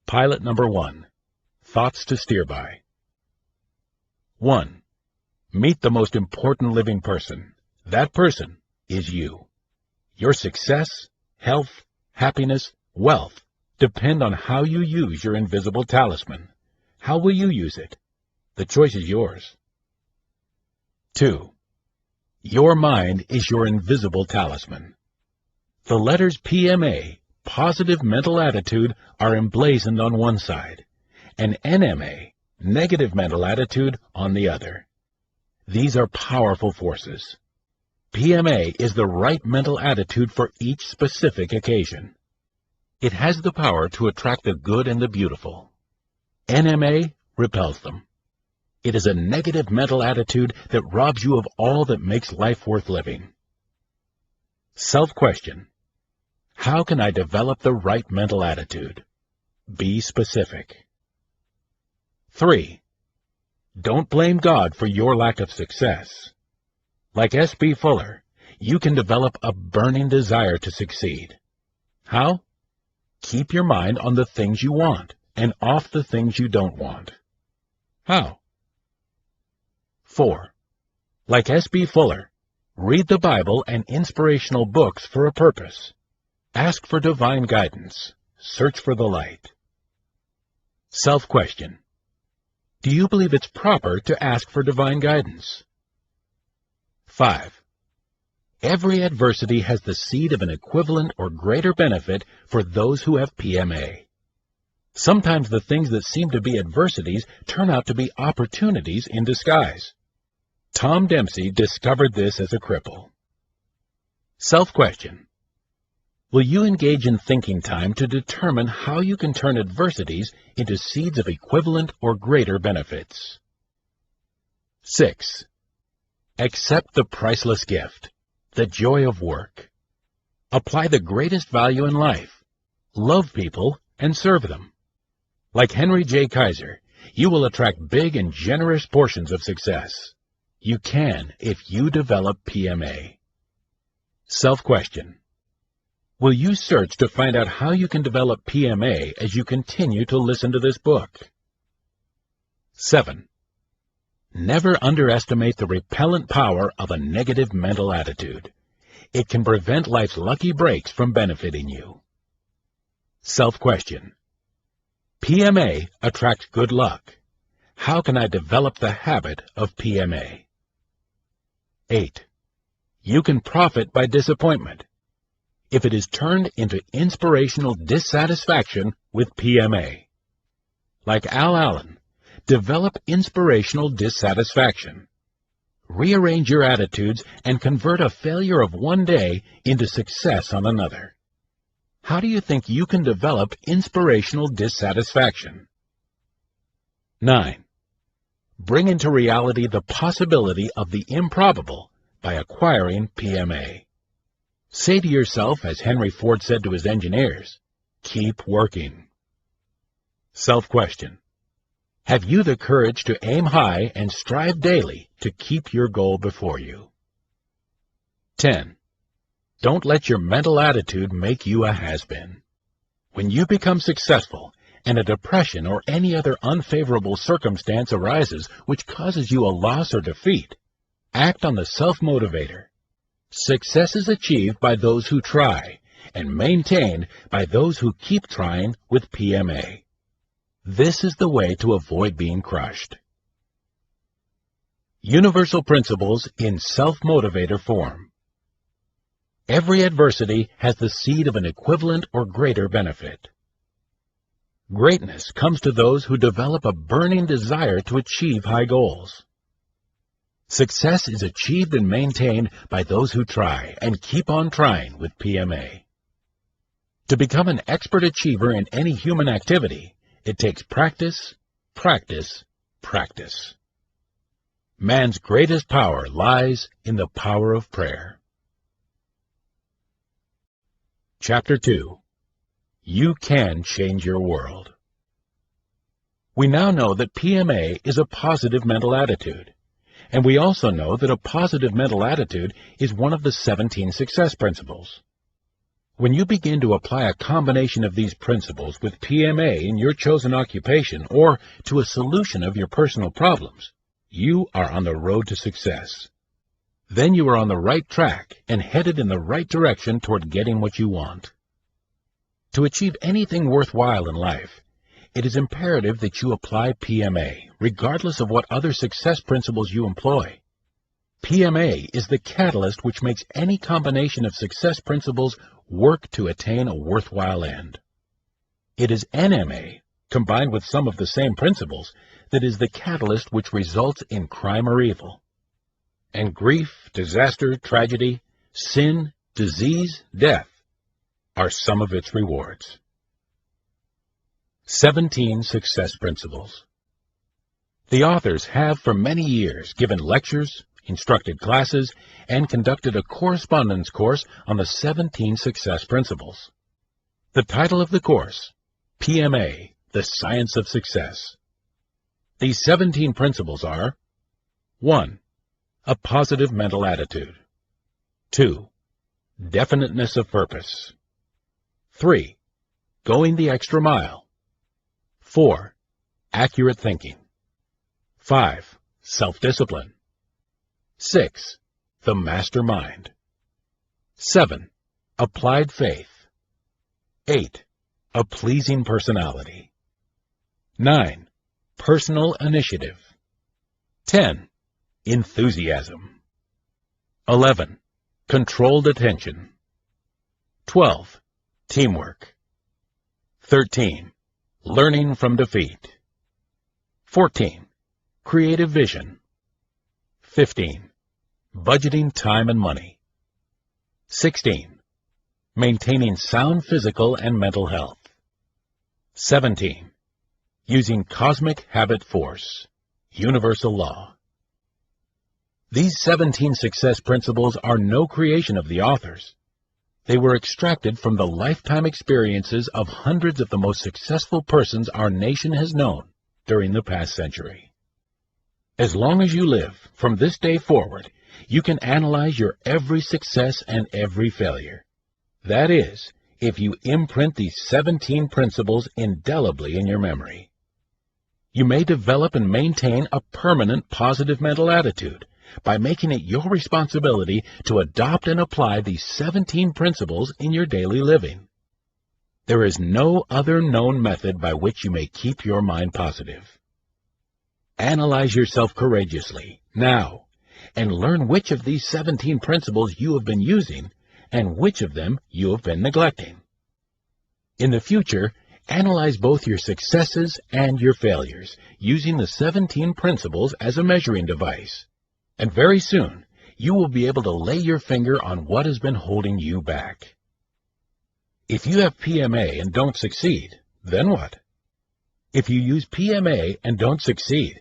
Pilot number 1. Thoughts to steer by. 1. Meet the most important living person. That person is you. Your success, health, happiness, wealth depend on how you use your invisible talisman. How will you use it? The choice is yours. 2. Your mind is your invisible talisman. The letters PMA, positive mental attitude, are emblazoned on one side, and NMA, negative mental attitude, on the other. These are powerful forces. PMA is the right mental attitude for each specific occasion. It has the power to attract the good and the beautiful. NMA repels them. It is a negative mental attitude that robs you of all that makes life worth living. Self-question. How can I develop the right mental attitude? Be specific. 3. Don't blame God for your lack of success. Like S.B. Fuller, you can develop a burning desire to succeed. How? Keep your mind on the things you want and off the things you don't want. How? 4. Like S.B. Fuller, read the Bible and inspirational books for a purpose. Ask for divine guidance. Search for the light. Self-question. Do you believe it's proper to ask for divine guidance? 5. Every adversity has the seed of an equivalent or greater benefit for those who have PMA. Sometimes the things that seem to be adversities turn out to be opportunities in disguise. Tom Dempsey discovered this as a cripple. Self-question. Will you engage in thinking time to determine how you can turn adversities into seeds of equivalent or greater benefits? 6. Accept the priceless gift, the joy of work. Apply the greatest value in life. Love people and serve them. Like Henry J. Kaiser, you will attract big and generous portions of success. You can if you develop PMA. Self-question. Will you search to find out how you can develop PMA as you continue to listen to this book? 7. Never underestimate the repellent power of a negative mental attitude. It can prevent life's lucky breaks from benefiting you. Self-question. PMA attracts good luck. How can I develop the habit of PMA? 8. You can profit by disappointment if it is turned into inspirational dissatisfaction with PMA. Like Al Allen, develop inspirational dissatisfaction. Rearrange your attitudes and convert a failure of one day into success on another. How do you think you can develop inspirational dissatisfaction? 9. Bring into reality the possibility of the improbable by acquiring PMA. Say to yourself, as Henry Ford said to his engineers, keep working. Self-question. Have you the courage to aim high and strive daily to keep your goal before you? 10. Don't let your mental attitude make you a has-been. When you become successful and a depression or any other unfavorable circumstance arises which causes you a loss or defeat, act on the self-motivator. Success is achieved by those who try and maintained by those who keep trying with PMA. This is the way to avoid being crushed. Universal principles in self-motivator form. Every adversity has the seed of an equivalent or greater benefit. Greatness comes to those who develop a burning desire to achieve high goals. Success is achieved and maintained by those who try and keep on trying with PMA. To become an expert achiever in any human activity, it takes practice, practice, practice. Man's greatest power lies in the power of prayer. Chapter 2. You can change your world. We now know that PMA is a positive mental attitude. And we also know that a positive mental attitude is one of the 17 success principles. When you begin to apply a combination of these principles with PMA in your chosen occupation or to a solution of your personal problems, you are on the road to success. Then you are on the right track and headed in the right direction toward getting what you want. To achieve anything worthwhile in life, it is imperative that you apply PMA, regardless of what other success principles you employ. PMA is the catalyst which makes any combination of success principles work to attain a worthwhile end. It is NMA, combined with some of the same principles, that is the catalyst which results in crime or evil. And grief, disaster, tragedy, sin, disease, death are some of its rewards. 17 Success Principles. The authors have for many years given lectures, instructed classes, and conducted a correspondence course on the 17 Success Principles. The title of the course, PMA, The Science of Success. These 17 principles are: 1. A positive mental attitude. 2. Definiteness of purpose. 3. Going the extra mile. 4. Accurate thinking. 5. Self-discipline. 6. The mastermind. 7. Applied faith. 8. A pleasing personality. 9. Personal initiative. 10. Enthusiasm. 11. Controlled attention. 12. Teamwork. 13. Learning from defeat. 14. Creative vision. 15. Budgeting time and money. 16. Maintaining sound physical and mental health. 17. Using cosmic habit force, universal law. These 17 success principles are no creation of the authors. They were extracted from the lifetime experiences of hundreds of the most successful persons our nation has known during the past century. As long as you live, from this day forward, you can analyze your every success and every failure. That is, if you imprint these 17 principles indelibly in your memory. You may develop and maintain a permanent positive mental attitude by making it your responsibility to adopt and apply these 17 principles in your daily living. There is no other known method by which you may keep your mind positive. Analyze yourself courageously, now, and learn which of these 17 principles you have been using and which of them you have been neglecting. In the future, analyze both your successes and your failures using the 17 principles as a measuring device. And very soon, you will be able to lay your finger on what has been holding you back. If you have PMA and don't succeed, then what? If you use PMA and don't succeed,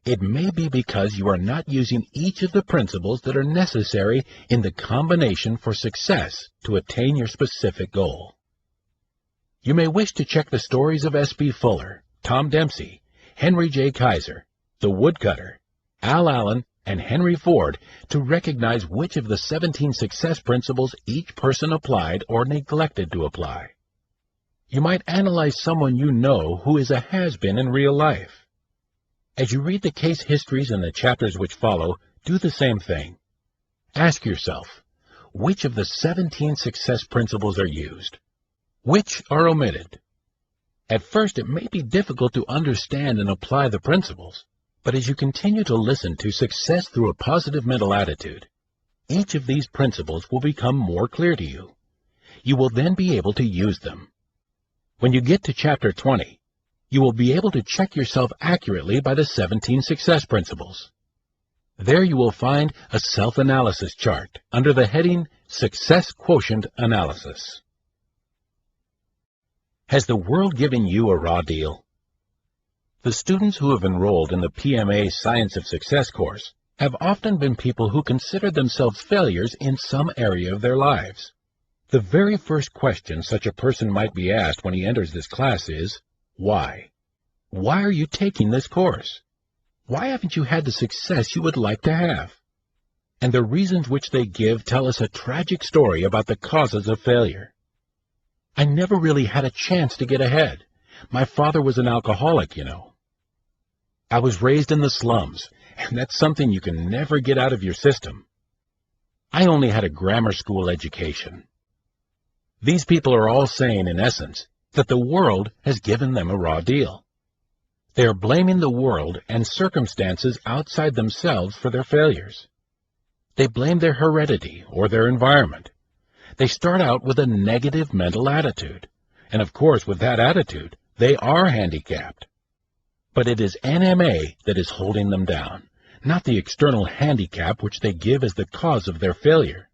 it may be because you are not using each of the principles that are necessary in the combination for success to attain your specific goal. You may wish to check the stories of S.B. Fuller, Tom Dempsey, Henry J. Kaiser, the woodcutter, Al Allen, and Henry Ford to recognize which of the 17 success principles each person applied or neglected to apply. You might analyze someone you know who is a has-been in real life. As you read the case histories in the chapters which follow, do the same thing. Ask yourself, which of the 17 success principles are used? Which are omitted? At first, it may be difficult to understand and apply the principles, but as you continue to listen to Success Through a Positive Mental Attitude, each of these principles will become more clear to you. You will then be able to use them. When you get to Chapter 20, you will be able to check yourself accurately by the 17 success principles. There you will find a self-analysis chart under the heading Success Quotient Analysis. Has the world given you a raw deal? The students who have enrolled in the PMA Science of Success course have often been people who consider themselves failures in some area of their lives. The very first question such a person might be asked when he enters this class is, why? Why are you taking this course? Why haven't you had the success you would like to have? And the reasons which they give tell us a tragic story about the causes of failure. I never really had a chance to get ahead. My father was an alcoholic, you know. I was raised in the slums, and that's something you can never get out of your system. I only had a grammar school education. These people are all saying, in essence, that the world has given them a raw deal. They are blaming the world and circumstances outside themselves for their failures. They blame their heredity or their environment. They start out with a negative mental attitude, and of course with that attitude, they are handicapped. But it is NMA that is holding them down, not the external handicap which they give as the cause of their failure.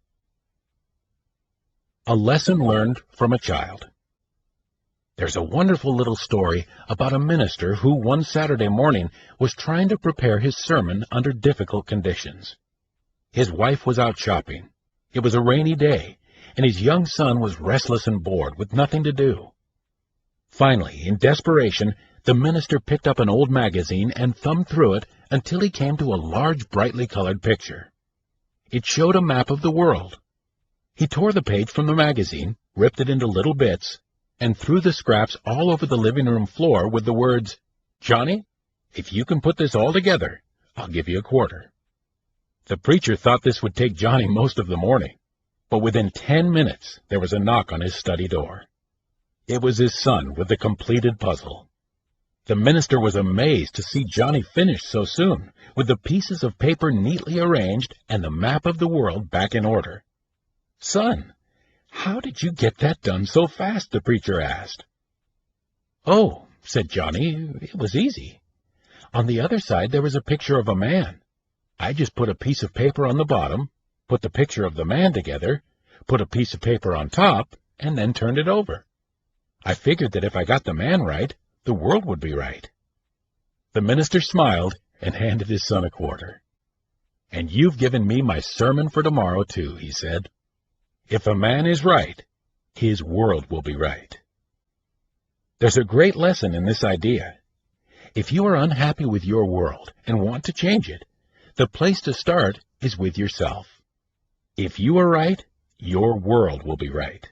A lesson learned from a child. There's a wonderful little story about a minister who one Saturday morning was trying to prepare his sermon under difficult conditions. His wife was out shopping. It was a rainy day, and his young son was restless and bored with nothing to do. Finally, in desperation, the minister picked up an old magazine and thumbed through it until he came to a large, brightly colored picture. It showed a map of the world. He tore the page from the magazine, ripped it into little bits, and threw the scraps all over the living room floor with the words, "Johnny, if you can put this all together, I'll give you a quarter." The preacher thought this would take Johnny most of the morning, but within 10 minutes there was a knock on his study door. It was his son with the completed puzzle. The minister was amazed to see Johnny finished so soon, with the pieces of paper neatly arranged and the map of the world back in order. "Son, how did you get that done so fast?" the preacher asked. "Oh," said Johnny, "it was easy. On the other side there was a picture of a man. I just put a piece of paper on the bottom, put the picture of the man together, put a piece of paper on top, and then turned it over. I figured that if I got the man right, the world would be right." The minister smiled and handed his son a quarter. "And you've given me my sermon for tomorrow, too," he said. "If a man is right, his world will be right." There's a great lesson in this idea. If you are unhappy with your world and want to change it, the place to start is with yourself. If you are right, your world will be right.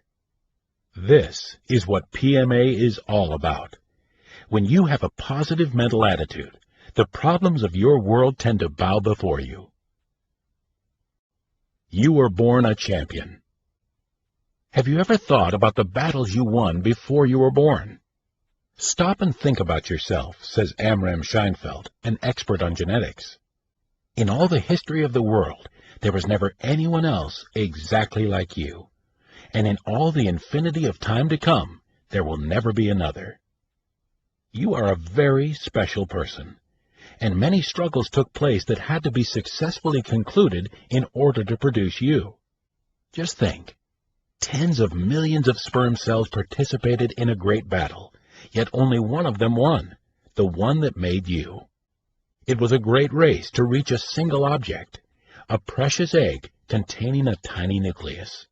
This is what PMA is all about. When you have a positive mental attitude, the problems of your world tend to bow before you. You were born a champion. Have you ever thought about the battles you won before you were born? Stop and think about yourself, says Amram Scheinfeld, an expert on genetics. In all the history of the world, there was never anyone else exactly like you. And in all the infinity of time to come, there will never be another. You are a very special person, and many struggles took place that had to be successfully concluded in order to produce you. Just think. Tens of millions of sperm cells participated in a great battle, yet only one of them won, the one that made you. It was a great race to reach a single object, a precious egg containing a tiny nucleus.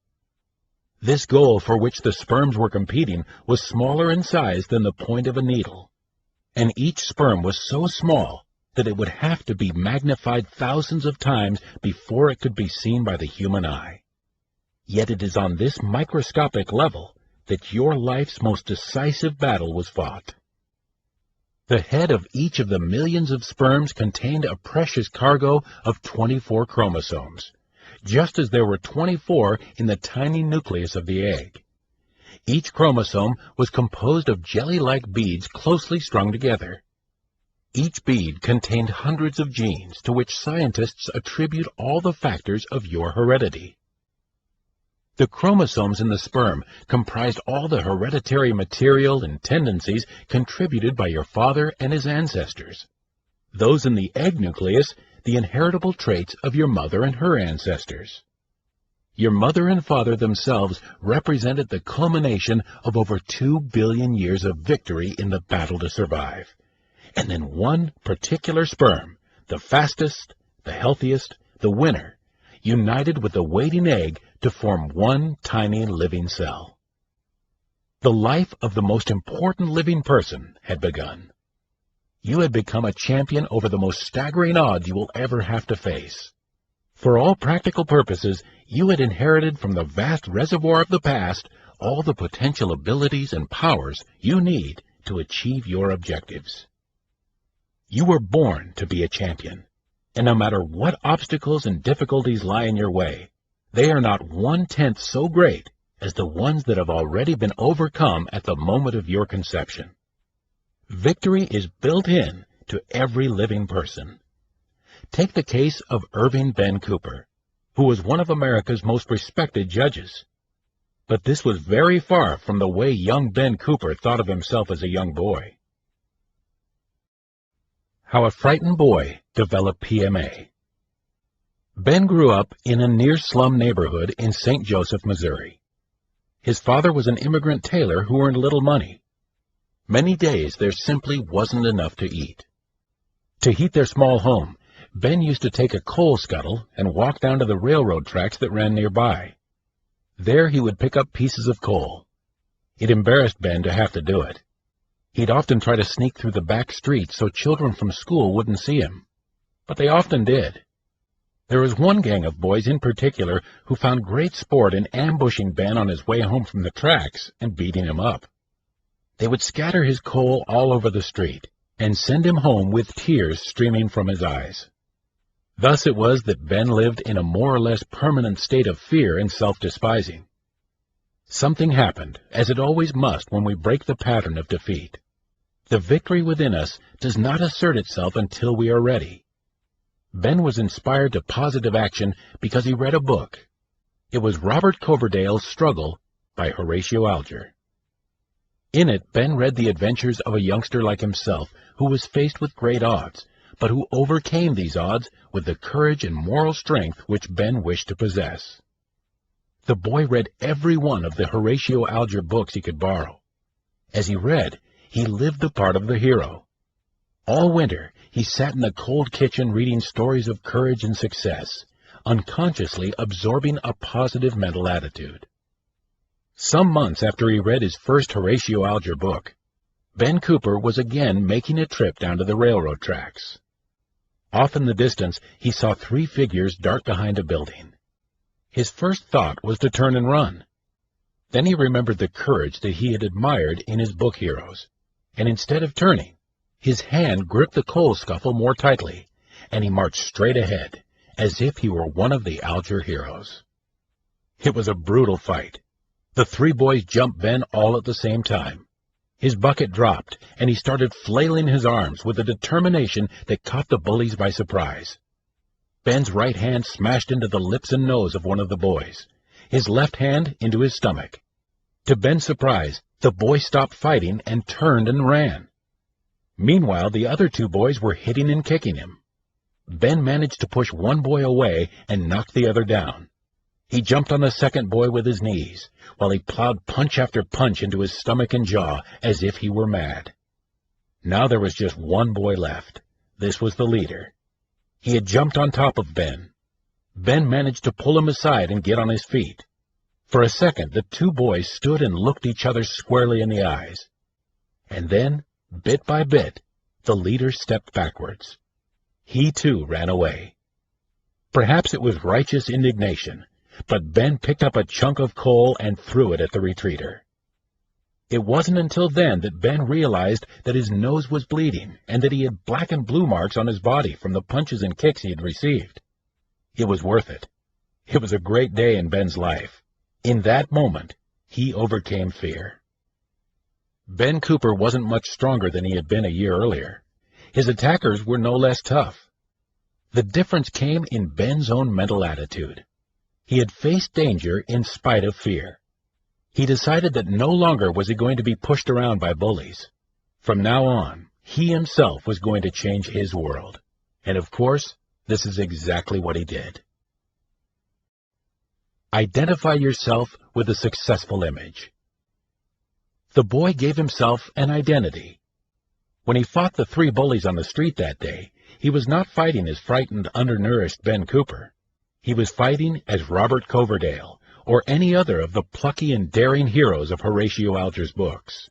This goal for which the sperms were competing was smaller in size than the point of a needle, and each sperm was so small that it would have to be magnified thousands of times before it could be seen by the human eye. Yet it is on this microscopic level that your life's most decisive battle was fought. The head of each of the millions of sperms contained a precious cargo of 24 chromosomes, just as there were 24 in the tiny nucleus of the egg. Each chromosome was composed of jelly-like beads closely strung together. Each bead contained hundreds of genes to which scientists attribute all the factors of your heredity. The chromosomes in the sperm comprised all the hereditary material and tendencies contributed by your father and his ancestors. Those in the egg nucleus, the inheritable traits of your mother and her ancestors. Your mother and father themselves represented the culmination of over 2 billion years of victory in the battle to survive. And then one particular sperm, the fastest, the healthiest, the winner, united with the waiting egg to form one tiny living cell. The life of the most important living person had begun. You had become a champion over the most staggering odds you will ever have to face. For all practical purposes, you had inherited from the vast reservoir of the past all the potential abilities and powers you need to achieve your objectives. You were born to be a champion, and no matter what obstacles and difficulties lie in your way, they are not 1/10 so great as the ones that have already been overcome at the moment of your conception. Victory is built in to every living person. Take the case of Irving Ben Cooper, who was one of America's most respected judges. But this was very far from the way young Ben Cooper thought of himself as a young boy. How a frightened boy developed PMA. Ben grew up in a near-slum neighborhood in St. Joseph, Missouri. His father was an immigrant tailor who earned little money. Many days there simply wasn't enough to eat. To heat their small home, Ben used to take a coal scuttle and walk down to the railroad tracks that ran nearby. There he would pick up pieces of coal. It embarrassed Ben to have to do it. He'd often try to sneak through the back streets so children from school wouldn't see him. But they often did. There was one gang of boys in particular who found great sport in ambushing Ben on his way home from the tracks and beating him up. They would scatter his coal all over the street and send him home with tears streaming from his eyes. Thus it was that Ben lived in a more or less permanent state of fear and self-despising. Something happened, as it always must when we break the pattern of defeat. The victory within us does not assert itself until we are ready. Ben was inspired to positive action because he read a book. It was Robert Coverdale's Struggle by Horatio Alger. In it, Ben read the adventures of a youngster like himself who was faced with great odds, but who overcame these odds with the courage and moral strength which Ben wished to possess. The boy read every one of the Horatio Alger books he could borrow. As he read, he lived the part of the hero. All winter, he sat in the cold kitchen reading stories of courage and success, unconsciously absorbing a positive mental attitude. Some months after he read his first Horatio Alger book, Ben Cooper was again making a trip down to the railroad tracks. Off in the distance, he saw 3 figures dart behind a building. His first thought was to turn and run. Then he remembered the courage that he had admired in his book heroes, and instead of turning, his hand gripped the coal scuffle more tightly, and he marched straight ahead, as if he were one of the Alger heroes. It was a brutal fight. The 3 boys jumped Ben all at the same time. His bucket dropped, and he started flailing his arms with a determination that caught the bullies by surprise. Ben's right hand smashed into the lips and nose of one of the boys, his left hand into his stomach. To Ben's surprise, the boy stopped fighting and turned and ran. Meanwhile, the other 2 boys were hitting and kicking him. Ben managed to push one boy away and knock the other down. He jumped on the second boy with his knees, while he plowed punch after punch into his stomach and jaw as if he were mad. Now there was just one boy left. This was the leader. He had jumped on top of Ben. Ben managed to pull him aside and get on his feet. For a second, the 2 boys stood and looked each other squarely in the eyes. And then, bit by bit, the leader stepped backwards. He too ran away. Perhaps it was righteous indignation, but Ben picked up a chunk of coal and threw it at the retreater. It wasn't until then that Ben realized that his nose was bleeding and that he had black and blue marks on his body from the punches and kicks he had received. It was worth it. It was a great day in Ben's life. In that moment, he overcame fear. Ben Cooper wasn't much stronger than he had been a year earlier. His attackers were no less tough. The difference came in Ben's own mental attitude. He had faced danger in spite of fear. He decided that no longer was he going to be pushed around by bullies. From now on, he himself was going to change his world. And of course, this is exactly what he did. Identify yourself with a successful image. The boy gave himself an identity. When he fought the 3 bullies on the street that day, he was not fighting as frightened, undernourished Ben Cooper. He was fighting as Robert Coverdale, or any other of the plucky and daring heroes of Horatio Alger's books.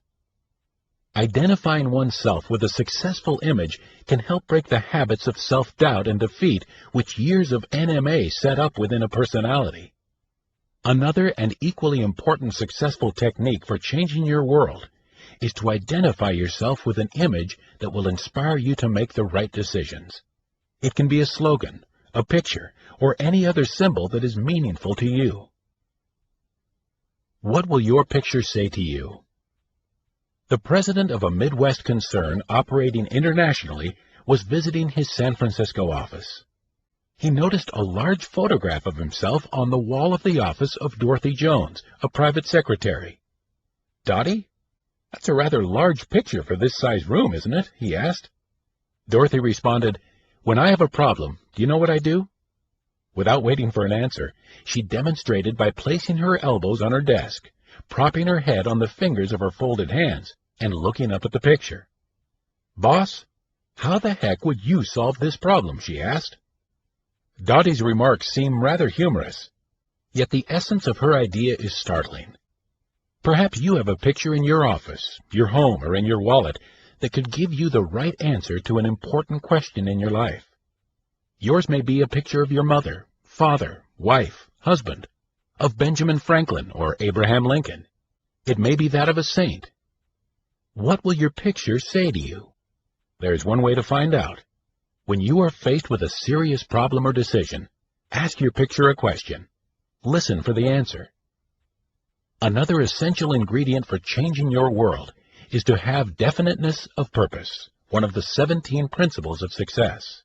Identifying oneself with a successful image can help break the habits of self-doubt and defeat which years of NMA set up within a personality. Another and equally important successful technique for changing your world is to identify yourself with an image that will inspire you to make the right decisions. It can be a slogan, a picture, or any other symbol that is meaningful to you. What will your picture say to you? The president of a Midwest concern operating internationally was visiting his San Francisco office. He noticed a large photograph of himself on the wall of the office of Dorothy Jones, a private secretary. "Dottie, that's a rather large picture for this size room, isn't it?" he asked. Dorothy responded, "When I have a problem, do you know what I do?" Without waiting for an answer, she demonstrated by placing her elbows on her desk, propping her head on the fingers of her folded hands, and looking up at the picture. "Boss, how the heck would you solve this problem?" she asked. Dottie's remarks seem rather humorous, yet the essence of her idea is startling. Perhaps you have a picture in your office, your home, or in your wallet that could give you the right answer to an important question in your life. Yours may be a picture of your mother, father, wife, husband, of Benjamin Franklin or Abraham Lincoln. It may be that of a saint. What will your picture say to you? There's one way to find out. When you are faced with a serious problem or decision, ask your picture a question. Listen for the answer. Another essential ingredient for changing your world is to have definiteness of purpose, one of the 17 principles of success.